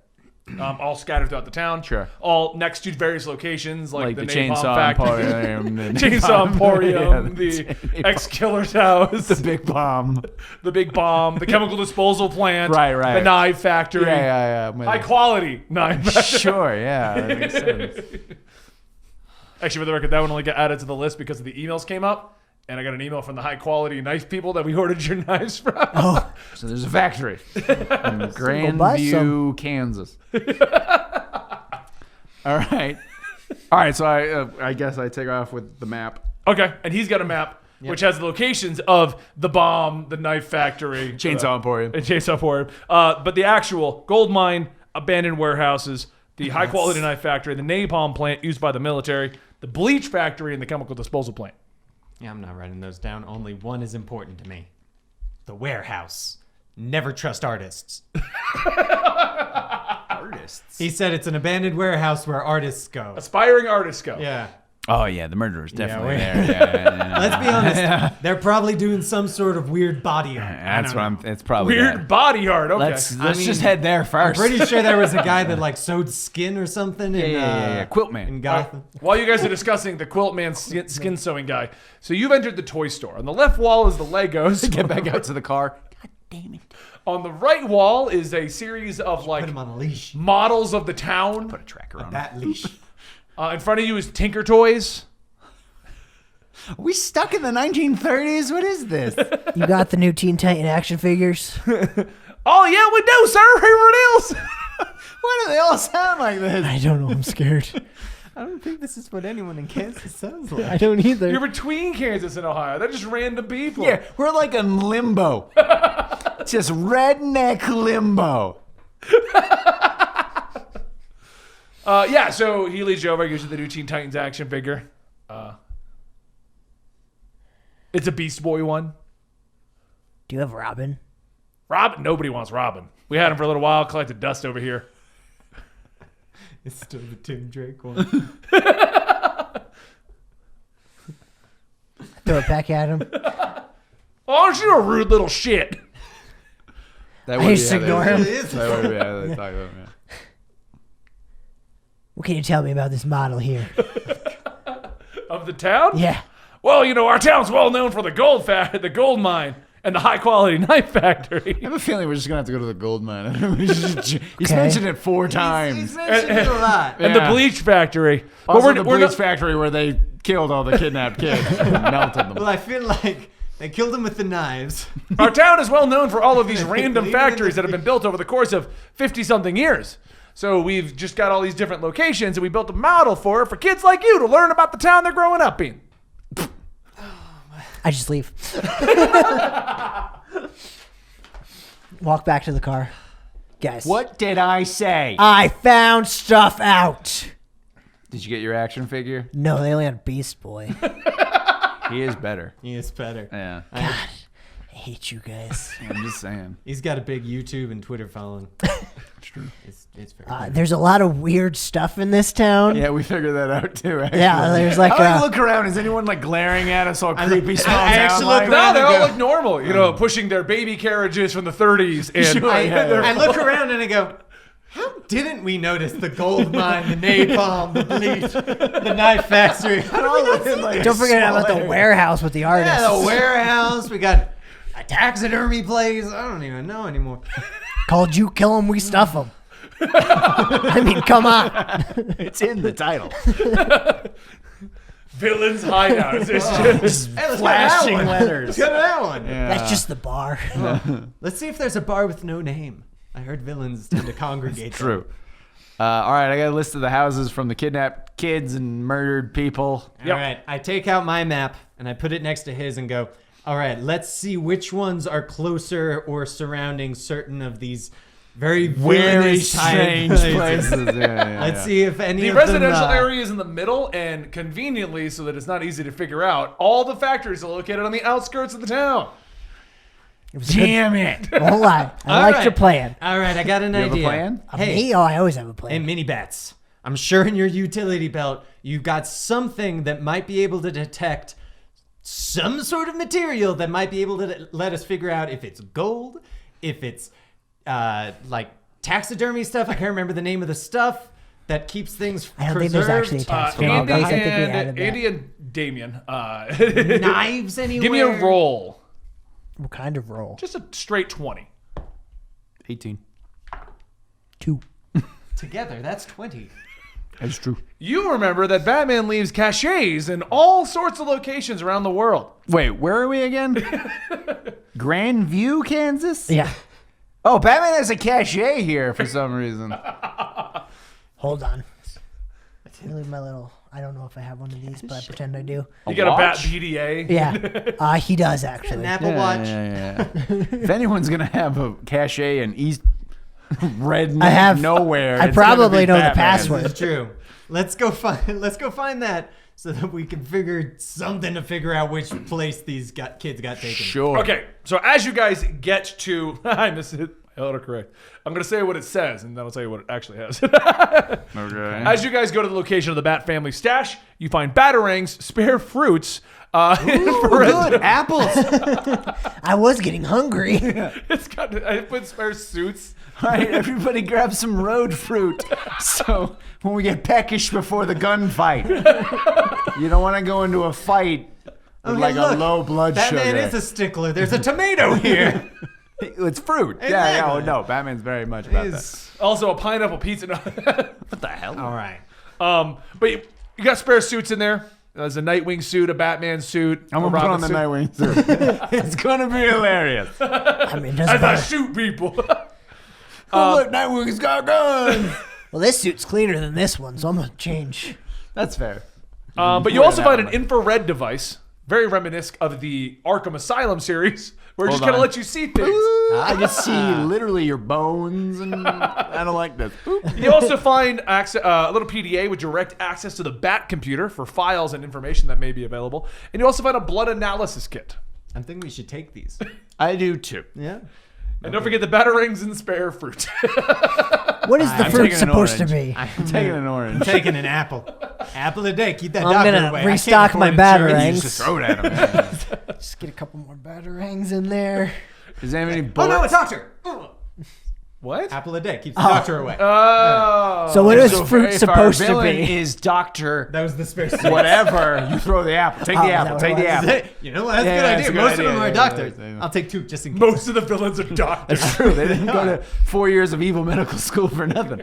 All scattered throughout the town. Sure. All next to various locations like the, the Napalm chainsaw Factory, emporium, the Chainsaw Emporium, Yeah, the ex-killer's house, the big bomb. the big bomb, the chemical disposal plant, Right. the knife factory, Yeah. high quality knife factory. Sure. Yeah. That makes sense. Actually, for the record, that one only got added to the list because of the emails came up. And I got an email from the high quality knife people that we ordered your knives from. So there's a factory in buy Grandview, some. Kansas. All right. So I guess I take off with the map. Okay, and he's got a map which has the locations of the bomb, the knife factory, Chainsaw Emporium. and Chainsaw Emporium. But the actual gold mine, abandoned warehouses, the high-quality knife factory, the napalm plant used by the military, the bleach factory, and the chemical disposal plant. Yeah, I'm not writing those down. Only one is important to me. The warehouse. Never trust artists. Artists. He said it's an abandoned warehouse where artists go. Aspiring artists go. Yeah. Oh yeah, the murderer's definitely we- there. Yeah. Let's be honest. They're probably doing some sort of weird body art. That's what I'm. It's probably Weird that. body art. Okay. Let's mean, just head there I'm first. pretty sure there was a guy that like sewed skin or something in yeah. Quilt Man. in Gotham. While you guys are discussing the Quilt Man skin sewing guy, so you've entered the toy store. On the left wall is the Legos. Get back out to the car. God damn it. On the right wall is a series of like Put him on a leash. models of the town. Put a tracker on him. That leash. In front of you is Tinker Toys. Are we stuck in the 1930s? What is this? You got the new Teen Titan action figures? Oh yeah, we do, sir. Here it is. Why do they all sound like this? I don't know. I'm scared. I don't think this is what anyone in Kansas sounds like. I don't either. You're between Kansas and Ohio. They're just random people. Yeah, we're like in limbo. Just redneck limbo. Yeah. So he leads you over, gives you the new Teen Titans action figure. It's a Beast Boy one. Do you have Robin? Robin. Nobody wants Robin. We had him for a little while. Collected dust over here. It's still the Tim Drake one. Throw it back at him. Oh, aren't you a rude little shit? That I just ignore him. That would be how they talk about it. What can you tell me about this model here? Of the town? Yeah. Well, you know, our town's well known for the the gold mine, and the high quality knife factory. I have a feeling we're just gonna have to go to the gold mine. He's Okay. mentioned it 4 times. He's mentioned it a lot. And the Yeah. bleach factory. Also, the bleach not- factory where they killed all the kidnapped kids and melted them. Well, I feel like they killed him with the knives. Our town is well known for all of these random Leave it in factories the- that have been built over the course of 50-something years. So we've just got all these different locations, and we built a model for kids like you to learn about the town they're growing up in. I just leave. Walk back to the car. Guys. What did I say? I found stuff out. Did you get your action figure? No, they only had Beast Boy. He is better. He is better. Yeah, I hate you guys. I'm just saying. He's got a big YouTube and Twitter following. It's true. It's very There's a lot of weird stuff in this town. Yeah, we figured that out too. Actually. Yeah, there's like I look around. Is anyone like glaring at us all creepy small I town actually like? look No, around they and all go- look normal. You know, pushing their baby carriages from the 30s. And Sure, yeah. I look around and I go, how didn't we notice the gold mine, the napalm, the bleach, the knife factory? Don't forget about the warehouse with the artists. Yeah, the warehouse. We got a taxidermy place. I don't even know anymore. Called you kill them, we stuff them. I mean, come on. It's in the title. Villains hideout. It's just Hey, let's go to that Flashing one. letters. Let's go to that one. That's just the bar. Let's see if there's a bar with no name. I heard villains tend to congregate. True. All right, I got a list of the houses from the kidnapped kids and murdered people. All right, I take out my map and I put it next to his and go, all right, let's see which ones are closer or surrounding certain of these very villainous type strange places. Yeah, Let's see if any the of residential them, area is in the middle, and conveniently, so that it's not easy to figure out, all the factories are located on the outskirts of the town. It was a good, Damn it. won't lie. I All liked right. your plan. All right, I got an You have a idea. plan? Hey, Me? Oh, I always have a hey, plan. mini bats. I'm sure in your utility belt you've got something that might be able to detect some sort of material that might be able to let us figure out if it's gold, if it's like taxidermy stuff. I can't remember the name of the stuff that keeps things I don't preserved. think there's actually a taxidermy Andy, place. I think we added and, that. Andy and Damien. Knives anywhere. Give me a roll. What kind of roll? Just a straight 20. 18. 2. Together, that's 20. That's true. You remember that Batman leaves caches in all sorts of locations around the world. Wait, where are we again? Grandview, Kansas? Yeah. Oh, Batman has a cachet here for some reason. Hold on. Let me leave my little. I don't know if I have one of these, but I pretend I do. You got a Bat watch? PDA. Yeah. He does actually. An Apple Watch. Yeah. If anyone's gonna have a cachet in East redneck I have nowhere. I It's gonna probably be know the Batman. password. This is true. Let's go find that so that we can figure something to figure out which place these kids got taken. Sure. Okay, so as you guys get to, I missed it. Autocorrect. I'm gonna say what it says, and then I'll tell you what it actually has. Okay. As you guys go to the location of the Bat family stash, you find batarangs, spare fruits, infrared. Good apples. I was getting hungry. It's got I put spare suits. All right, everybody grab some road fruit. So when we get peckish before the gunfight, you don't want to go into a fight with Okay, like look, a low blood Batman sugar. is a stickler. There's a tomato here. It's fruit. Yeah, Exactly. oh no, Batman's very much about that. Also a pineapple pizza. What the hell? All right. But you got spare suits in there. There's a Nightwing suit, a Batman suit. I'm a gonna put Robin on the suit. Nightwing suit. It's gonna be hilarious. I mean, it doesn't As I matter. shoot people. Oh look, Nightwing's got guns. Well, this suit's cleaner than this one, so I'm gonna change. That's fair. But you Wear also that find an one. infrared device, very reminiscent of the Arkham Asylum series, where it just Hold kind of on. lets you see things. I just see literally your bones, and I don't like this. Boop. You also find a little PDA with direct access to the Bat computer for files and information that may be available. And you also find a blood analysis kit. I think we should take these. I do too. Yeah. And don't forget the batarangs and spare fruit. What is the I'm fruit taking an supposed to orange. be? I'm taking an orange. Taking an apple. Apple a day. Keep that I'm doctor gonna away. I can't restock my afford insurance. batarangs. Just throw it at him. Just get a couple more batarangs in there. Is there any Oh bullets? no, a doctor. What? Apple a day. Keeps the doctor away. Oh. So what is So fruit if our supposed to villain be? is Doctor That was the spare suit. whatever, you throw the apple. Take Oh, the is that apple. what Take it the was? apple. You know what? That's Yeah, a good that's idea. a good Most of idea. them are Yeah, doctors. yeah, yeah. I'll take 2 just in case. Most of the villains are doctors. It's true. They didn't go to 4 years of evil medical school for nothing.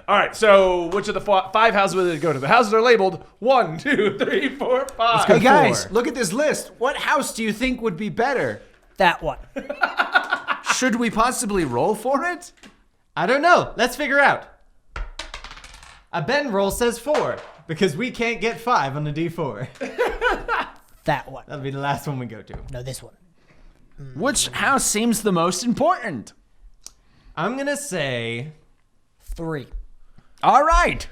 All right, so which of the 5 houses will they go to? The houses are labeled 1, 2, 3, 4, 5. Hey guys, 4. look at this list. What house do you think would be better? That one. Should we possibly roll for it? I don't know. Let's figure out. A Ben roll says 4 because we can't get 5 on the D4. That one. That'll be the last one we go to. No, this one. Which house seems the most important? I'm gonna say 3. All right.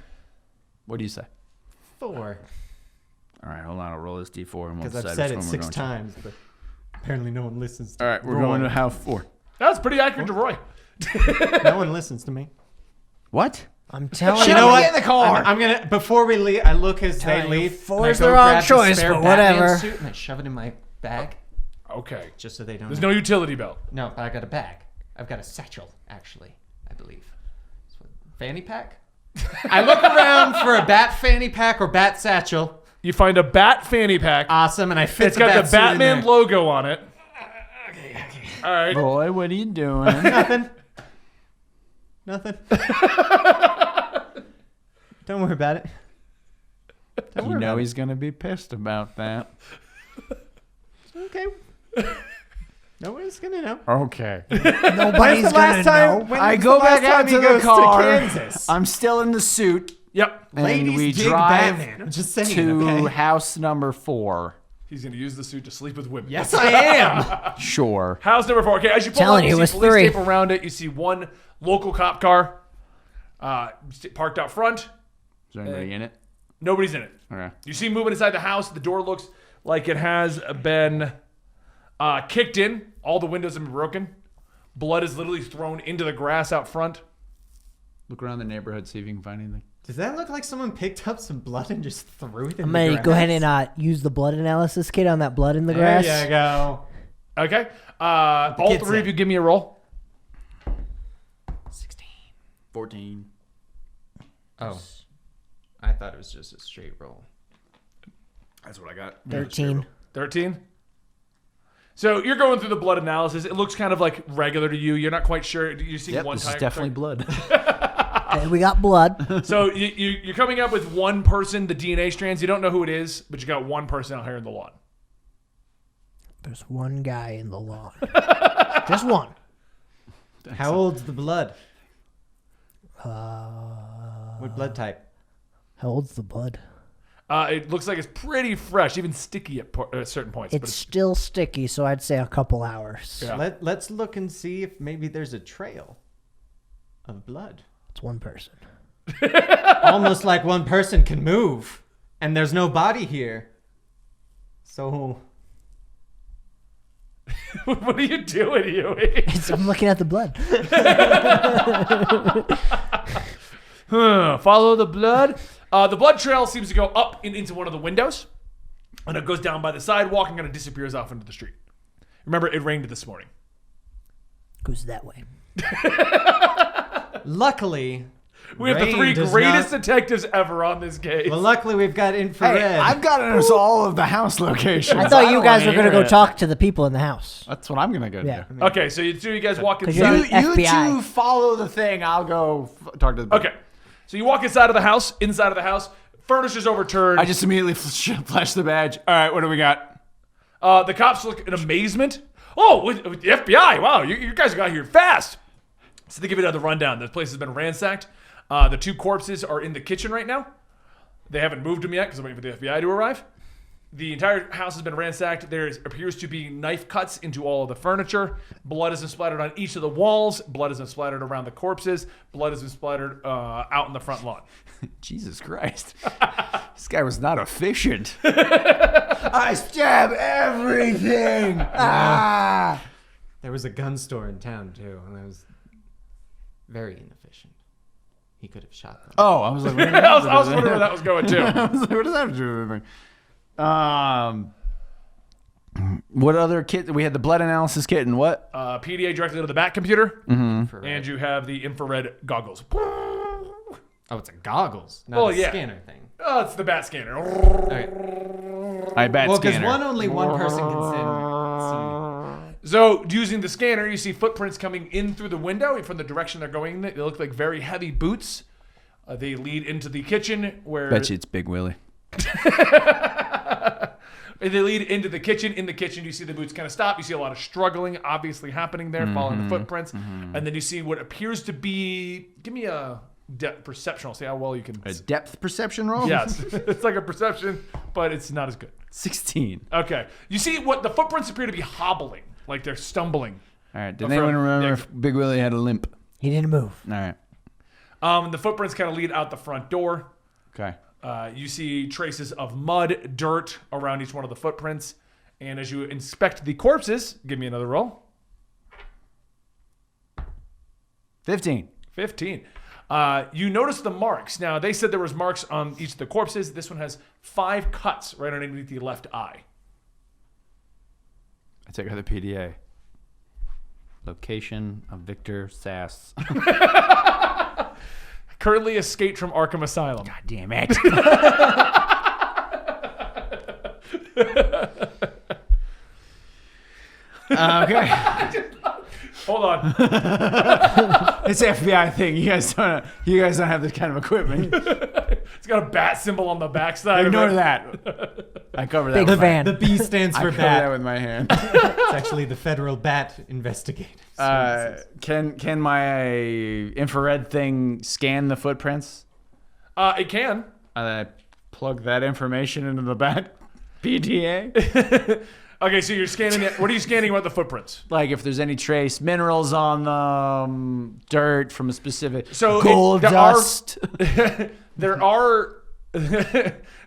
What do you say? 4 All right, hold on. I'll roll this D4 and we'll because decide I've said which it one we're 6 going to. times, but apparently no one listens. To All right, we're roll. going to house 4. That's pretty accurate to Roy. No one listens to me. What? I'm telling You you. know what? Get in the car. I'm gonna before we leave. I look as they Telling you, leave. 4 and is I go the wrong grab choice, spare but Batman whatever. Suit and I shove it in my bag Okay. just so they don't. There's know. no utility belt. No, but I got a bag. I've got a satchel, actually, I believe. Fanny pack? I look around for a bat fanny pack or bat satchel. You find a Bat fanny pack. Awesome, and I fit It's got the bat suit in Batman there. logo on it. All right. Boy, what are you doing? Nothing. Nothing. Don't worry about it. Don't You worry know about he's going to be pissed about that. it. Okay. No one's gonna know. Okay. Nobody's gonna know. I go back out to the car. Kansas? I'm still in the suit. Yep. And Ladies we dig drive Batman. I'm just saying. to okay? house number 4. He's going to use the suit to sleep with women. Yes, I am. Sure. House number 4. Okay, as you pull Telling up, you, you it see was police 3. tape around it. You see one local cop car parked out front. Is there anybody in it? Nobody's in it. Okay. You see movement inside the house. The door looks like it has been kicked in. All the windows have been broken. Blood is literally thrown into the grass out front. Look around the neighborhood, see if you can find anything. Does that look like someone picked up some blood and just threw it in I'm the gonna grass? go ahead and use the blood analysis kit on that blood in the There grass. you go. Okay. All kids 3 of in. you give me a roll. 14. Oh. I thought it was just a straight roll. That's what I got. 13. 13. So you're going through the blood analysis. It looks kind of like regular to you. You're not quite sure. You see Yep, one this is tire- definitely blood. Okay, we got blood. So you're coming up with one person, the DNA strands. You don't know who it is, but you got one person out here in the lawn. There's one guy in the lawn. Just one. How old's the blood? What blood type? How old's the blood? It looks like it's pretty fresh, even sticky at certain points. It's still sticky, so I'd say a couple hours. Yeah. Let's look and see if maybe there's a trail. of blood. It's one person. Almost like one person can move, and there's no body here. So What are you doing, Huey? I'm looking at the blood. Follow the blood. The blood trail seems to go up and into one of the windows, and it goes down by the sidewalk and kind of disappears off into the street. Remember, it rained this morning. Goes that way. luckily, We have the rain three does greatest not- detectives ever on this case. Well, luckily we've got infrared. Hey, I've gotten us all of the house locations. I thought you don't guys wanna were gonna hear go it. talk to the people in the house. That's what I'm gonna go Yeah. do. Okay, so you guys walk 'Cause inside. you're- You FBI. two follow the thing. I'll go talk to the. Okay, so you walk inside of the house. Inside of the house, furniture's overturned. I just immediately flash the badge. All right, what do we got? The cops look in amazement. Oh, with the FBI! Wow, you guys got here fast. So they give you another rundown. The place has been ransacked. The two corpses are in the kitchen right now. They haven't moved them yet because they're waiting for the FBI to arrive. The entire house has been ransacked. There appears to be knife cuts into all of the furniture. Blood has been splattered on each of the walls. Blood has been splattered around the corpses. Blood has been splattered out in the front lawn. Jesus Christ. This guy was not efficient. I stab everything. Ah. There was a gun store in town too, and that was very inefficient. He could have shot them. Oh, I was like, I was wondering where that was going too. I was like, what does that have to do with anything? What other kit? We had the blood analysis kit and what? PDA directly to the back computer, Infrared. and you have the infrared goggles. Oh, it's a goggles, not Oh, a yeah. scanner thing. Oh, it's the bat scanner. Okay. I bat Well, because scanner. only one person can see. So, using the scanner, you see footprints coming in through the window from the direction they're going. They look like very heavy boots. They lead into the kitchen where Bet you it's Big Willie. they lead into the kitchen. In the kitchen, you see the boots kind of stop. You see a lot of struggling, obviously happening there, following the footprints, and then you see what appears to be. Give me a perception. I'll see how well you can. A depth perception roll? Yes, it's like a perception, but it's not as good. 16. Okay, you see what the footprints appear to be hobbling, like they're stumbling. All right. Did From- anyone remember yeah. if Big Willie had a limp? He didn't move. All right. The footprints kind of lead out the front door. Okay. You see traces of mud, dirt around each one of the footprints. And as you inspect the corpses, give me another roll. 15. 15. You notice the marks. Now, they said there was marks on each of the corpses. This one has 5 cuts right underneath the left eye. I take out the PDA. Location of Victor Sass. Currently escaped from Arkham Asylum. God damn it. Okay. Hold on. It's FBI thing. You guys don't have this kind of equipment. It's got a bat symbol on the backside. Ignore of it. that. I cover that. Big with fan. The B stands I for cover that bat. with my hand. It's actually the Federal Bat Investigators. Can my infrared thing scan the footprints? It can. I plug that information into the bat PDA. Okay, so you're scanning it. What are you scanning about the footprints? Like if there's any trace minerals on them, dirt from a specific So gold there dust.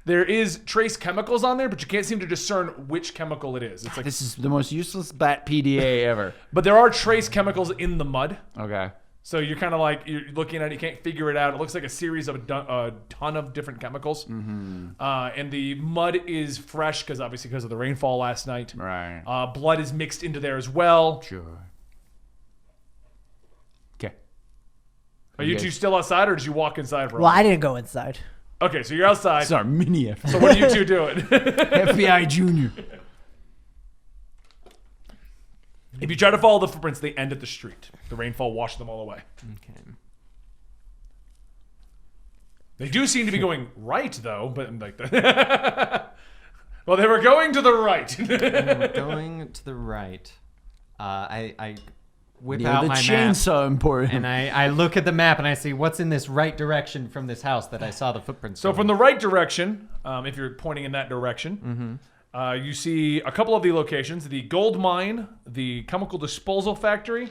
There is trace chemicals on there, but you can't seem to discern which chemical it is. It's like, This is the most useless bat PDA ever. but there are trace chemicals in the mud. Okay. So you're kind of like you're looking at it, you can't figure it out. It looks like a series of a ton of different chemicals. And the mud is fresh because of the rainfall last night. Right. Blood is mixed into there as well. Sure. Okay. Are you two still outside, or did you walk inside for a Well, while? I didn't go inside. Okay, so you're outside. It's our mini FBI. So what are you two doing? FBI Junior. If you try to follow the footprints, they end at the street. The rainfall washed them all away. Okay. They do seem to be going right, though, but like well, they were going to the right. We're going to the right. I whip Yeah, out the my map. chainsaw important. And I look at the map and I see what's in this right direction from this house that I saw the footprints. So from the right direction, if you're pointing in that direction, you see a couple of the locations: the gold mine, the chemical disposal factory,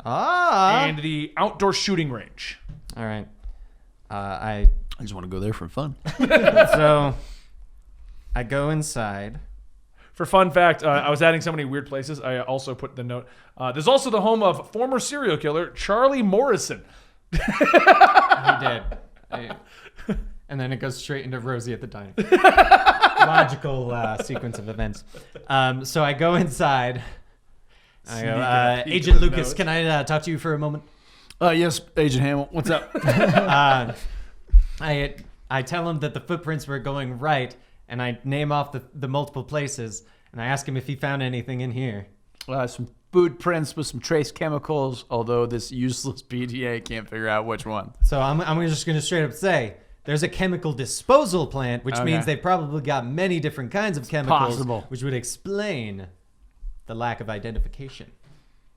and the outdoor shooting range. All right. I just want to go there for fun. So I go inside. For fun fact, I was adding so many weird places. I also put the note. There's also the home of former serial killer Charlie Morrison. He did. And then it goes straight into Rosie at the diner. Logical sequence of events. So I go inside. I go, Agent Lucas, can I talk to you for a moment? Yes, Agent Hamill. What's up? I tell him that the footprints were going right, and I name off the multiple places, and I ask him if he found anything in here. Some footprints with some trace chemicals, although this useless PDA can't figure out which one. So I'm just going to straight up say, there's a chemical disposal plant, which means they've probably got many different kinds of chemicals, which would explain the lack of identification.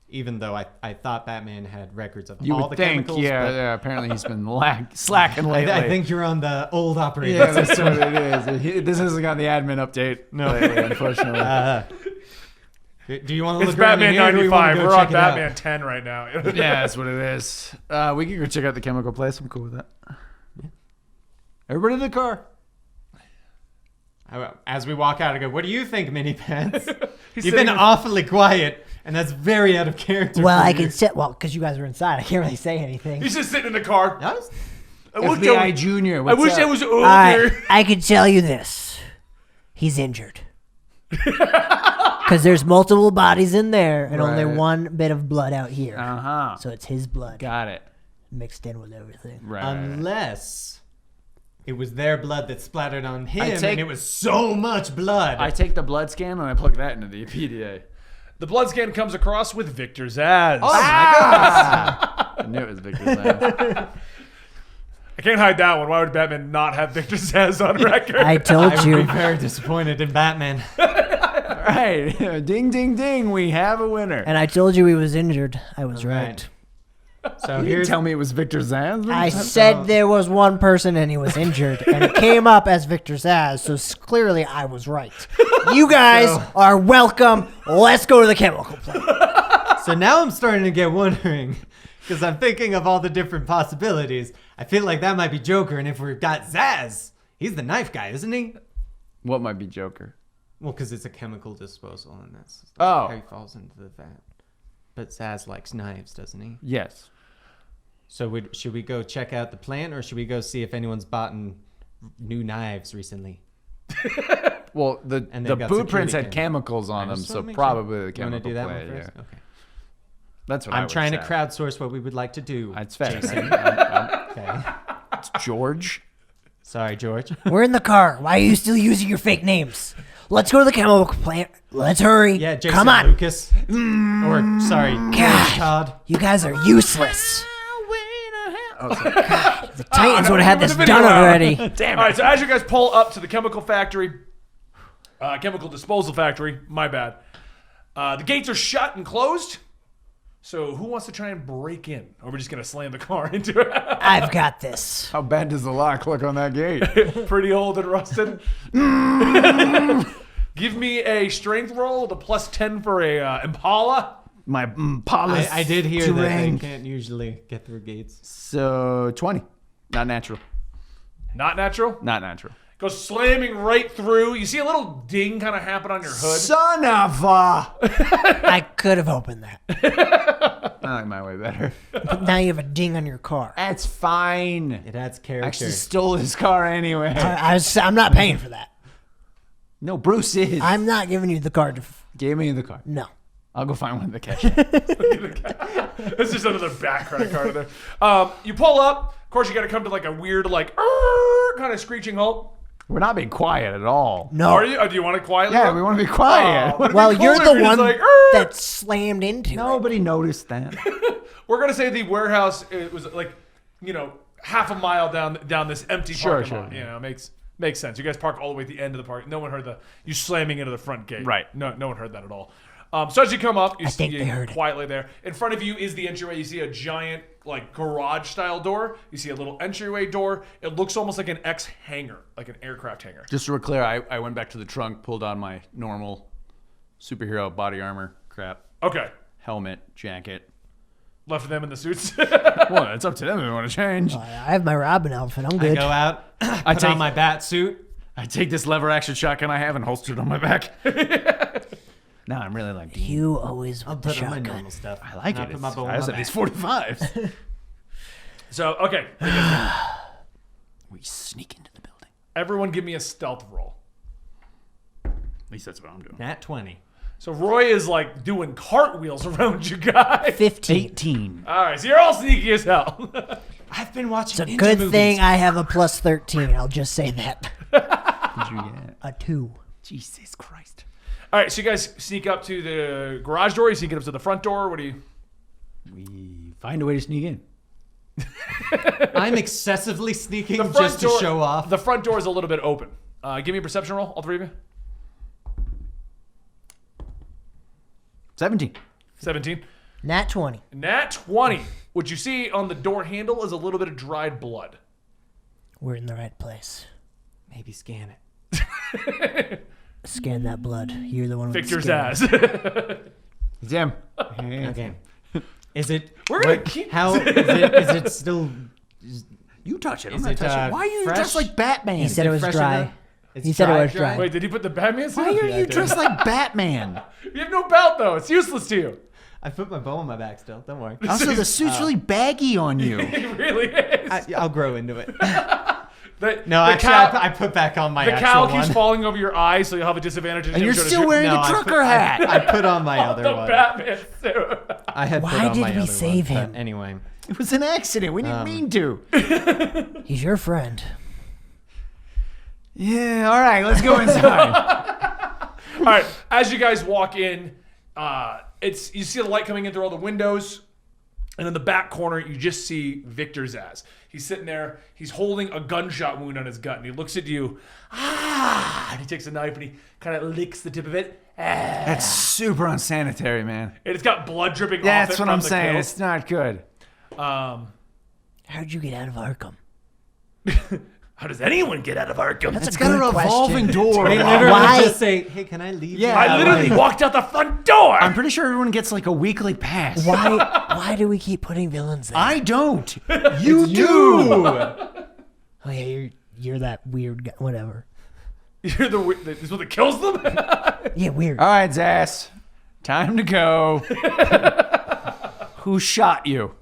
Even though I thought Batman had records of all the chemicals. Yeah, apparently he's been slacking lately. I think you're on the old operating yeah, system. that's what it is. This hasn't got the admin update lately, unfortunately. Do you want to It's look around Batman in here, or do we wanna 95. go We're on check it out? Batman 10 right now. Yeah, that's what it is. We can go check out the chemical place. I'm cool with that. Yeah. Everybody in the car. As we walk out, I go, what do you think, Mini Pants? You've been awfully quiet, and that's very out of character. Well, for I you. can sit. Well, because you guys were inside, I can't really say anything. He's just sitting in the car. I was- FBI Junior. I What's wish up? it was All right, older. I can tell you this: he's injured. Because there's multiple bodies in there, and only Right. one bit of blood out here. Uh-huh. So it's his blood Got it. mixed in with everything. Right. Unless it was their blood that splattered on him, take- and it was so much blood. I take the blood scan and I plug that into the PDA. The blood scan comes across with Victor Zaz. oh my god! I knew it was Victor Zsasz. I can't hide that one. Why would Batman not have Victor Zaz on record? I told I would you. be very disappointed in Batman. Right. Ding, ding, ding. We have a winner. And I told you he was injured. I was right. So You didn't here's tell me it was Victor Zsasz? I said there was one person and he was injured, and it came up as Victor Zsasz, so clearly I was right. You guys are welcome. Let's go to the chemical plant. So now I'm starting to get wondering, because I'm thinking of all the different possibilities. I feel like that might be Joker, and if we've got Zaz, he's the knife guy, isn't he? What might be Joker? Well, because it's a chemical disposal, and that's Oh. how he falls into the vat. But Zaz likes knives, doesn't he? Yes. So should we go check out the plant, or should we go see if anyone's bought new knives recently? Well, And the they've got boot prints security had cameras. chemicals on I them, just so wanna make probably sure. the You want to chemical do that play. one first? Yeah. Okay. That's what I I'm would trying to say. crowdsource what we would like to do. That's fair. Okay. It's George. Sorry, George. We're in the car. Why are you still using your fake names? Let's go to the chemical plant. Let's hurry. Yeah, Jason Come on. Lucas. Or, sorry, God. Todd. You guys are useless. Oh, sorry. The Titans would have had with this the video done out. already. Damn All it. right, so as you guys pull up to the chemical factory, chemical disposal factory, my bad. The gates are shut and closed. So who wants to try and break in? Or we're just going to slam the car into it? I've got this. How bad does the lock look on that gate? Pretty old and rusted. Give me a strength roll with a +10 for a Impala. My policy. I did hear that they Terrain. can't usually get through gates. So 20. Not natural. Not natural. Not natural. Goes slamming right through. You see a little ding kind of happen on your hood. Son of a. I could have opened that. I like my way better. But now you have a ding on your car. That's fine. It adds I character. actually stole his car anyway. I'm not paying for that. No, Bruce is. I'm not giving you the car to. Give me the car. No. I'll go find one of the cash. It's just another back credit card there. You pull up. Of course, you got to come to like a weird, like, kind of screeching halt. We're not being quiet at all. No. Are you? Do you want to quietly? Yeah, we want to be quiet. Oh. Well, It'd be you're cooler the if you're one just like, that slammed into it. Nobody noticed that. We're gonna say the warehouse. It was like, half a mile down this empty parking Sure. lot. You know, makes sense. You guys park all the way at the end of the park. No one heard you slamming into the front gate. Right. No one heard that at all. So as you come up, you think see they heard it. quietly there. In front of you is the entryway. You see a giant like garage style door. You see a little entryway door. It looks almost like an X hangar, like an aircraft hangar. Just to be clear, I went back to the trunk, pulled on my normal superhero body armor crap, Okay. helmet, jacket, Left them in the suits. Well, it's up to them if they want to change. I have my Robin outfit. I'm I good. go out, put take- on my bat suit. I take this lever action shotgun I have and holster it on my back. Now I'm really like Dean. You always I'll with the put on my shotgun. normal stuff. I like And it. I put my bow on I my said back. these 45s. So, okay. We sneak into the building. Everyone give me a stealth roll. At least that's what I'm doing. Nat 20. So Roy is like doing cartwheels around you guys. 15. 18. All right, so you're all sneaky as hell. I've been watching It's a good thing I have a plus 13. I'll just say that. Did you get? A 2. Jesus Christ. All right, so you guys sneak up to the garage door. You sneak up to the front door. What do you? We find a way to sneak in. I'm excessively sneaking The front just to door, show off. The front door is a little bit open. Give me a perception roll, all three of you. 17. 17. Nat 20. Nat 20. What you see on the door handle is a little bit of dried blood. We're in the right place. Maybe scan it. Scan that blood. You're the one with Victor's the ass. It's him. Okay. Is it? We're gonna what- keep- How is it? Is it still? You touch it. I'm Is not it, touching it. Why are you fresh? dressed like Batman? He said it was fresh dry. enough? It's He said it dry, was dry. Wait, did he put the Batman suit? Why are Yeah, I you did. dressed like Batman? You have no belt, though. It's useless to you. I put my bow on my back still. Don't worry. Also, the suit's really baggy on you. It really is. I'll grow into it. the No, actually, cow, I put back on my the actual cow keeps one. falling over your eyes, so you'll have a disadvantage. And you're still wearing No, a I trucker put- hat. I put on my other the one. Batman suit. I had put Why on did my we other save one, him? but anyway. It was an accident. We didn't mean to. He's your friend. Yeah, all right, let's go inside. All right, as you guys walk in, you see the light coming in through all the windows, and in the back corner you just see Victor's ass. He's sitting there. He's holding a gunshot wound on his gut, and he looks at you. And he takes a knife and he kind of licks the tip of it. That's super unsanitary, man. And it's got blood dripping off it. That's what from I'm the saying. kill. It's not good. How'd you get out of Arkham? How does anyone get out of Arkham? It's got a good revolving question. door. They literally Why- just say, "Hey, can I leave?" Yeah, I literally walked out the front door. I'm pretty sure everyone gets like a weekly pass. Why do we keep putting villains there? I don't. You do. Oh yeah, you're that weird guy. Whatever. You're this is what that kills them. Yeah, weird. All right, Zass. Time to go. Who shot you?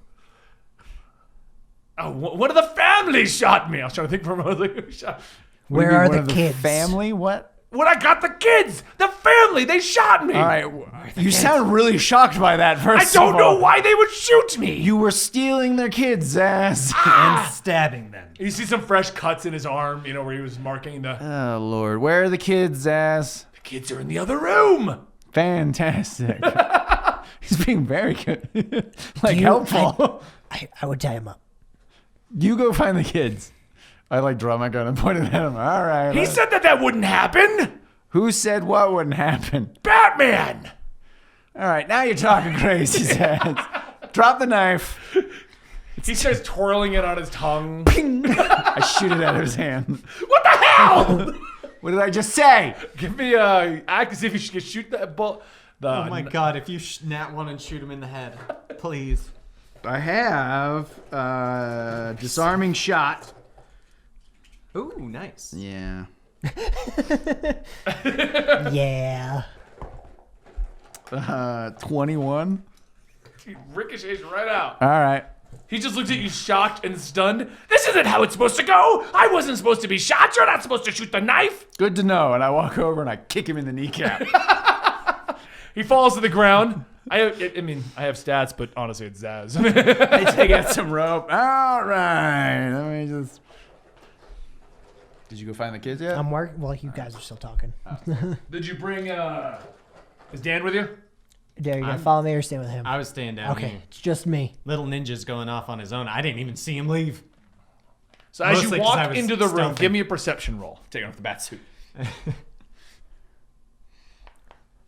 Oh, one of the family shot me. I was trying to think for a moment. Like, who shot? What do you Where mean, are one the of kids? Family? What? When I got the kids, the family, they shot me. All right. You sound really shocked by that. I First, don't of all. know why they would shoot me. You were stealing their kids, Zass. and stabbing them. You see some fresh cuts in his arm, where he was marking the Oh Lord, where are the kids, Zass? kids are in the other room. Fantastic. He's being very good, like You- helpful. I would tie him up. You go find the kids. I like draw my gun and point it at him. All right. He said that wouldn't happen. Who said what wouldn't happen? Batman. All right, now you're talking crazy, Zass. Drop the knife. He starts twirling it on his tongue. I shoot it out of his hand. What the hell? What did I just say? Give me a act as if you should shoot that ball. Oh my god! If you nat one and shoot him in the head, please. I have disarming shot. Ooh, nice. Yeah. Yeah. 21. He ricochets right out. All right. He just looks at you shocked and stunned. This isn't how it's supposed to go. I wasn't supposed to be shot. You're not supposed to shoot the knife. Good to know. And I walk over and I kick him in the kneecap. He falls to the ground. I mean, I have stats, but honestly, it's Zaz. I take out some rope. All right. Let me just. Did you go find the kids yet? I'm working. Well, you guys are still talking. Did you bring, is Dan with you? Dare you gonna follow me or stay with him? I was staying down Okay, here. it's just me. Little ninja's going off on his own. I didn't even see him leave. So as you Mostly 'cause I walk was into the room, stealthing. give me a perception roll. Taking off the bat suit.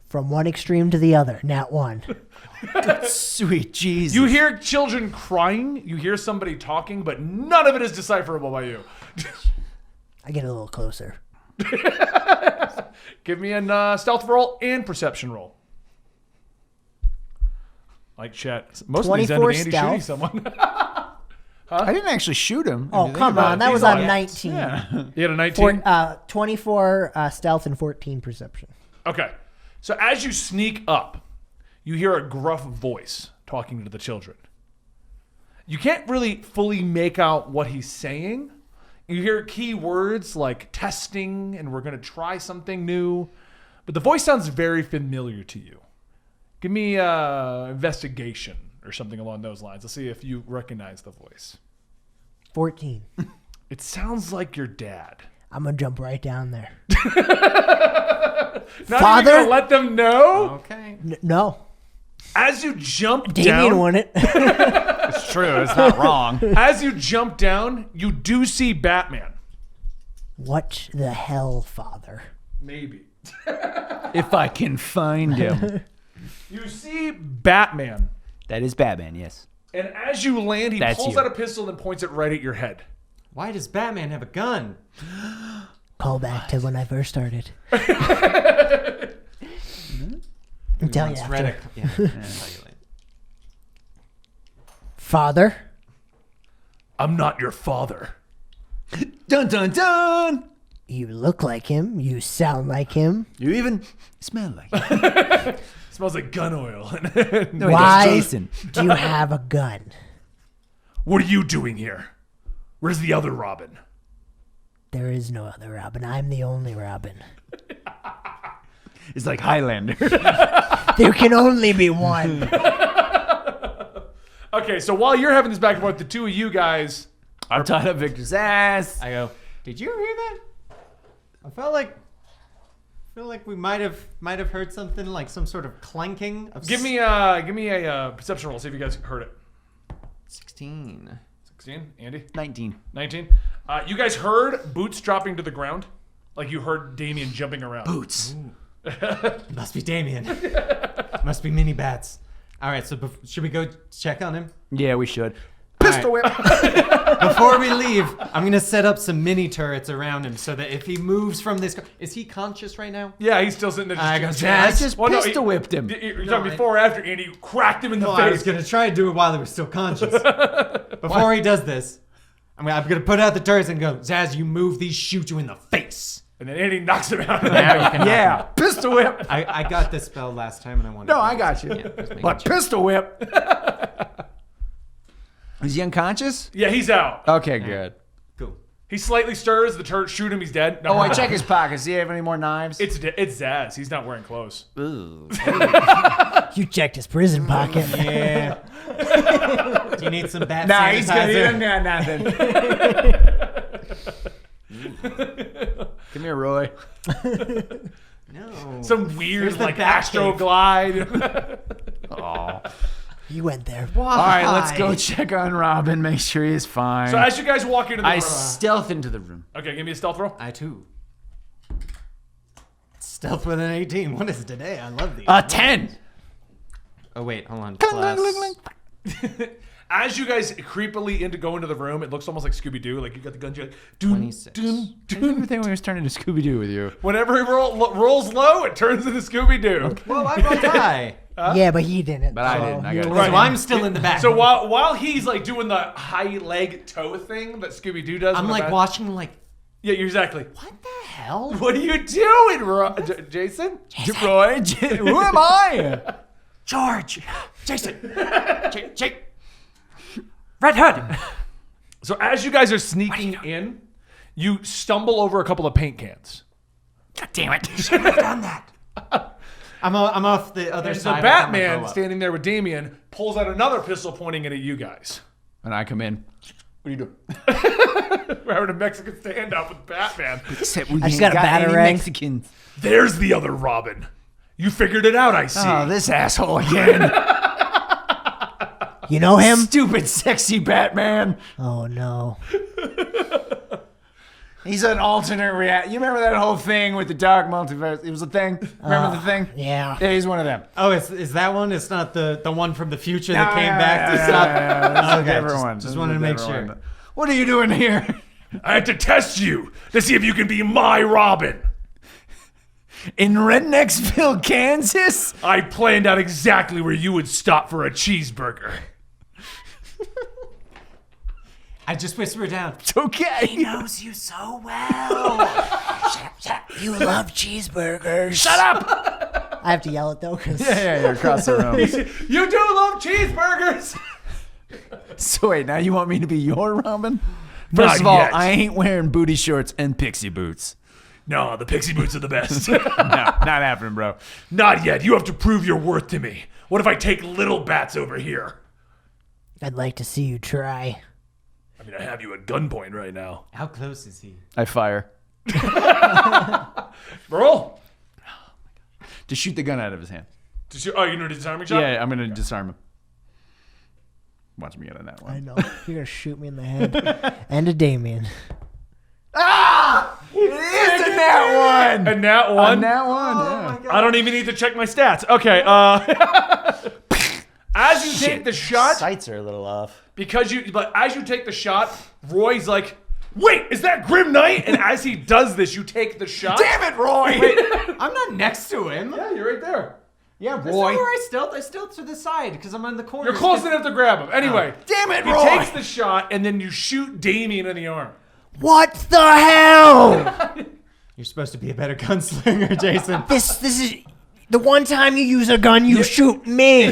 From one extreme to the other. Nat 1. Sweet Jesus. You hear children crying. You hear somebody talking, but none of it is decipherable by you. I get a little closer. Give me a stealth roll and perception roll. Like Chet. Most of these end 24 with Andy shooting stealth. someone. I didn't actually shoot him. Oh, come on. That was He's on on- 19. You had a 19? 24 stealth and 14 perception. Okay. So as you sneak up, you hear a gruff voice talking to the children. You can't really fully make out what he's saying. You hear key words like testing and we're going to try something new. But the voice sounds very familiar to you. Give me investigation or something along those lines. Let's see if you recognize the voice. 14. It sounds like your dad. I'm going to jump right down there. Not Father? even gonna let them know? Okay. No. As you jump Damien down, won it. It's true. It's not wrong. as you jump down, you do see Batman. What the hell, Father? Maybe. If I can find him. You see Batman, That is Batman, yes. and as you land, he That's pulls you. out a pistol and points it right at your head. Why does Batman have a gun? Call back to when I first started. I'm telling you It's after. Reddick. Yeah. I'll tell you later. Father? I'm not your father. Dun dun dun! You look like him. You sound like him. You even smell like it. Smells like gun oil. No, Why Jason. do you have a gun? What are you doing here? Where's the other Robin? There is no other Robin. I'm the only Robin. It's like Highlander. There can only be one. Okay, so while you're having this back and forth, the two of you guys. I'm tied up Victor's ass. I go, did you hear that? I feel like we might have heard something like some sort of clanking of Give me a perception roll. See if you guys heard it. 16. 16, Andy. 19. 19. You guys heard boots dropping to the ground, like you heard Damien jumping around. Boots. Must be Damien. Must be mini bats. All right, so should we go check on him? Yeah, we should. Pistol whip. Before we leave, I'm gonna set up some mini turrets around him so that if he moves from this, is he conscious right now? Yeah, he's still sitting there. I go, Just Jazz. I just pistol whipped him. You're No, talking before or after, Andy? You cracked him in the No, I was face. gonna try to do it while he was still conscious. Before he does this, I'm gonna put out the turrets and go, Zaz, you move these, shoot you in the face. And then Andy knocks him out. Now you can knock Yeah, him out. pistol whip. I got this spell last time and I wanted. No, to I use got it. you. Yeah, just making But sure. pistol whip. Is he unconscious? Yeah, he's out. Okay, good. Cool. He slightly stirs. The turret shoot him. He's dead. No, Oh, I check his pockets. Does he have any more knives? It's Zaz. He's not wearing clothes. Ooh. You checked his prison pocket. Yeah. Do you need some bat Nah, he's good. He doesn't sanitizer? got nothing. Come here, Roy. No. Some weird Here's the like Bat Astroglide. Oh. You went there. Why? All right, let's go check on Robin. Make sure he's fine. So as you guys walk into the I room, stealth into the room. okay, give me a stealth roll. I too. Stealth with an 18. What is today? I love these. 10. Oh wait, hold on. Clink, clink, Plus- clink, clink. As you guys creepily go into the room, it looks almost like Scooby Doo. Like you got the gun, you're like, dun, 26. dun, I didn't think we was turning to Scooby Doo with you. Whenever he rolls low, it turns into Scooby Doo. Well, I rolled high. Yeah, but he didn't. But I so didn't. I you got it. were Right. So I'm still in the back. So while he's like doing the high leg toe thing that Scooby Doo does, I'm with the like bat- watching like, Yeah, you're exactly. what the hell? What are you doing, Jason? Roy, who am I? George, Jason, Jake, Red Hood. So as you guys are sneaking in, you stumble over a couple of paint cans. God damn it. Shouldn't have done that. I'm off the other And the side. Batman standing there with Damien pulls out another pistol pointing it at you guys. And I come in. What are you doing? We're having a Mexican standoff with Batman. Except we I just ain't got a any Batarang. Mexicans. There's the other Robin. You figured it out, I see. Oh, this asshole again. You know him? Stupid, sexy Batman. Oh no. He's an alternate reality. You remember that whole thing with the dark multiverse? It was a thing. Remember the thing? Yeah. Yeah, he's one of them. Oh, is that one? It's not the one from the future that came back to stop. This is a Okay, different one. just wanted to make sure. What are you doing here? I had to test you to see if you can be my Robin. In Rednecksville, Kansas? I planned out exactly where you would stop for a cheeseburger. I just whisper down. It's okay. knows you so well. You love cheeseburgers. Shut up! I have to yell it though, because Yeah, across the room. You do love cheeseburgers! So wait, now you want me to be your Robin? Not First of all, yet. I ain't wearing booty shorts and pixie boots. No, the pixie boots are the best. No, not happening, bro. Not yet. You have to prove your worth to me. What if I take little bats over here? I'd like to see you try. I mean, I have you at gunpoint right now. How close is he? I fire. Roll. Just shoot the gun out of his hand. Oh, you're going to disarm shot? Yeah, I'm gonna disarm him. Watch me get on that I one. know. You're going to shoot me in the head. And a Damien. It is a nat one. And that one. A nat one. Yeah. I don't even need to check my stats. Okay. As you take the shot, Sights are a little off. but as you take the shot, Roy's like, "Wait, is that Grim Knight?" And as he does this, you take the shot. Damn it, Roy! I'm not next to him. Yeah, you're right there. Yeah, That's not Roy. where I stealth. I stealth to the side because I'm on the corner. You're close enough to grab him. Anyway, Damn it, he Roy! takes the shot, and then you shoot Damien in the arm. What the hell? You're supposed to be a better gunslinger, Jason. This is the one time you use a gun, you shoot me.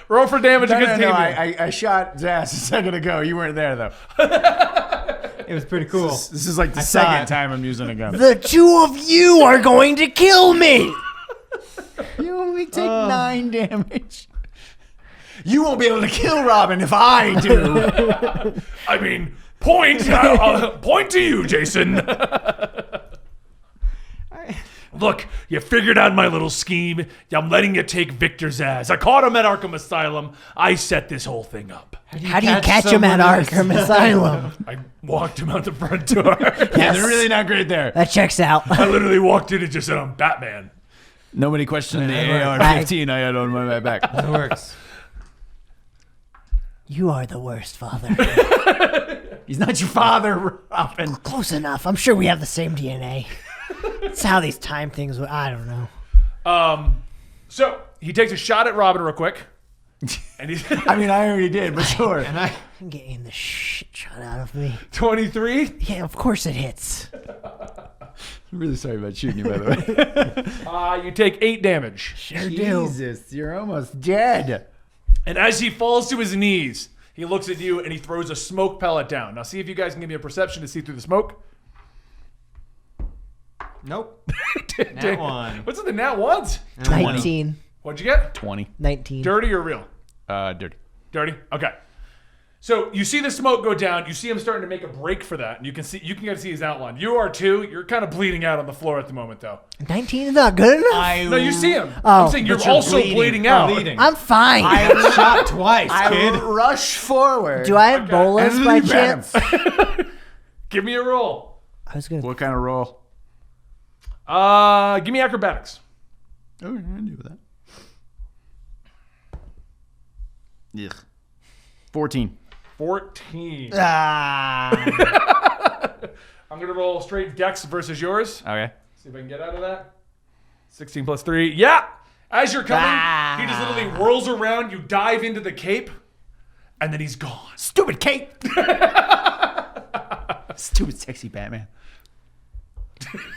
Roll for damage No, against no, Damien. I shot Zaz a second ago. You weren't there, though. It was pretty cool. This is like the saw second it. time I'm using a gun. The two of you are going to kill me. You only take 9 damage. You won't be able to kill Robin if I do. I mean, point to you, Jason. Look, you figured out my little scheme. I'm letting you take Victor's ass. I caught him at Arkham Asylum. I set this whole thing up. How do you catch him at Arkham Asylum? I walked him out the front door. Yeah, they're really not great there. That checks out. I literally walked in and just said, "I'm Batman." Nobody questioned the Yeah, AR-15 I had on my back. It works. You are the worst, father. He's not your father, Robin. Close enough. I'm sure we have the same DNA. That's how these time things. I don't know. So he takes a shot at Robin real quick. And he's I mean, I already did, but sure. And I I'm getting the shit shot out of me. 23. Yeah, of course it hits. I'm really sorry about shooting you, by the way. You take 8 damage. Sure do. Jesus, you're almost dead. And as he falls to his knees, he looks at you and he throws a smoke pellet down. Now see if you guys can give me a perception to see through the smoke. nope. Nat one. What's in the nat ones? 19. What'd you get? 20. 19. Dirty or real? Dirty. Dirty? Okay. So you see the smoke go down. You see him starting to make a break for that. And you can kind of see his outline. You are too. You're kind of bleeding out on the floor at the moment, though. 19 is not good enough. No, you see him. Oh. I'm saying you're But you're also bleeding out. Bleeding. I'm fine. I shot twice, kid. rush forward. Do I have bolas And by you grab chance? Give me a roll. I was gonna. What kind of roll? Give me acrobatics. Oh, I can do that. Yeah. 14. 14. Ah. I'm going to roll straight dex versus yours. Okay. See if I can get out of that. 16 plus 3. Yeah! As you're coming, he just literally whirls around. You dive into the cape, and then he's gone. Stupid cape. Stupid sexy Batman.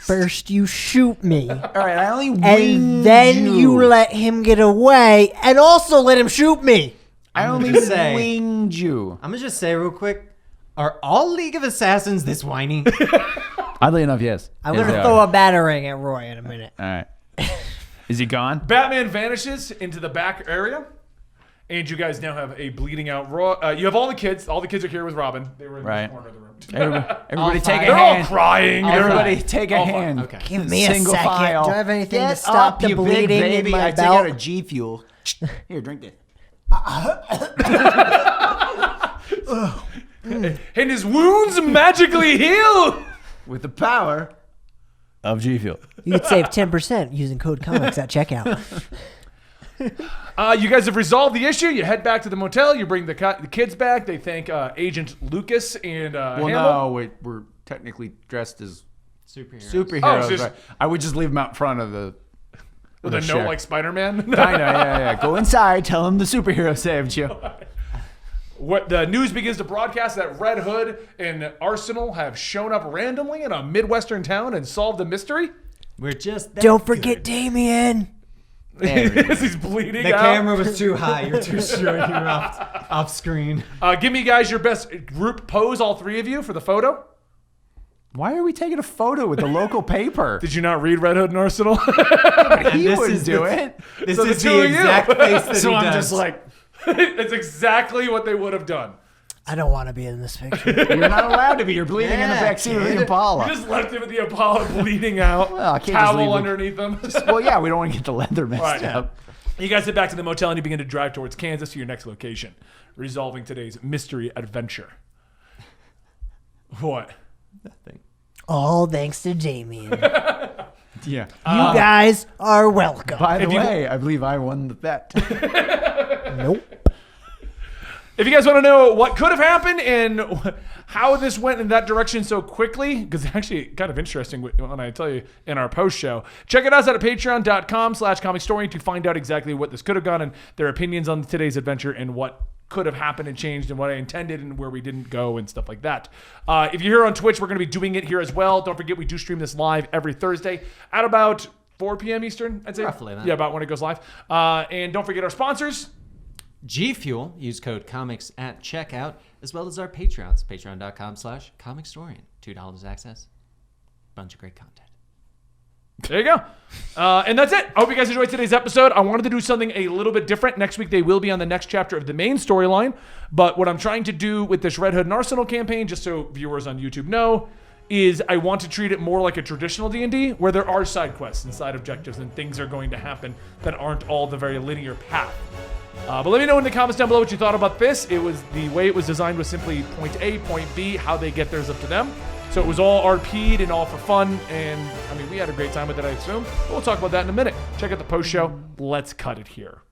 First, you shoot me, All right, I only and winged then you let him get away, and also let him shoot me. I only just say- winged you. I'm gonna just say real quick: are all League of Assassins this whiny? Oddly enough, yes. I'm Yes, gonna they throw are. a batarang at Roy in a minute. All right. Is he gone? Batman vanishes into the back area, and you guys now have a bleeding out Roy. You have all the kids. All the kids are here with Robin. They were in Right. the corner of the room. Everybody take a They're all hand. crying. Everybody All take a All hand. Okay. Give me a Single second. file. Do I have anything Get to stop up, the you big bleeding in baby. my I take out a belt? G Fuel. Here, drink this. And his wounds magically heal. With the power of G Fuel. You could save 10% using code comics at checkout. You guys have resolved the issue. You head back to the motel. You bring the kids back. They thank Agent Lucas and Well, Hamill. no, we're technically dressed as Superheroes. Oh, it's just- right. I would just leave them out front of the. With a share. note like Spider-Man. I know, yeah. Go inside. Tell them the superhero saved you. What the news begins to broadcast that Red Hood and Arsenal have shown up randomly in a Midwestern town and solved a mystery. We're just that Don't forget good. Damien. As he's bleeding The out. camera was too high. You're too short. You're off screen. Give me, guys, your best group pose, all three of you, for the photo. Why are we taking a photo with the local paper? Did you not read Red Hood and Arsenal? He this wouldn't is do the- it. This So the is two the of you. exact face that So he I'm does. just like, It's exactly what they would have done. I don't want to be in this picture. you're not allowed to be. You're bleeding in the Yeah, backseat of the kid. Impala. You just left him with the Apollo bleeding out, Well, I can't just leave towel the- underneath him. Well, yeah, we don't want to get the leather messed Right. up. You guys head back to the motel and you begin to drive towards Kansas to your next location, resolving today's mystery adventure. What? All thanks to Damien. Yeah. You guys are welcome. By the if you- way, I believe I won the bet. Nope. If you guys want to know what could have happened and how this went in that direction so quickly, because it's actually kind of interesting when I tell you in our post show, check it out at patreon.com/comicstorian to find out exactly what this could have gone and their opinions on today's adventure and what could have happened and changed and what I intended and where we didn't go and stuff like that. If you're here on Twitch, we're going to be doing it here as well. Don't forget, we do stream this live every Thursday at about 4 p.m. Eastern, I'd say. Roughly that. Yeah, about when it goes live. And don't forget our sponsors. G Fuel. Use code comics at checkout, as well as our Patreons. Patreon.com/comicstorian. $2 access. Bunch of great content. There you go. And that's it. I hope you guys enjoyed today's episode. I wanted to do something a little bit different. Next week, they will be on the next chapter of the main storyline. But what I'm trying to do with this Red Hood and Arsenal campaign, just so viewers on YouTube know, is I want to treat it more like a traditional D&D, where there are side quests and side objectives and things are going to happen that aren't all the very linear path. But let me know in the comments down below what you thought about this. It was the way it was designed was simply point A, point B. How they get there is up to them. So it was all RP'd and all for fun. And I mean, we had a great time with it, I assume. But we'll talk about that in a minute. Check out the post show. Let's cut it here.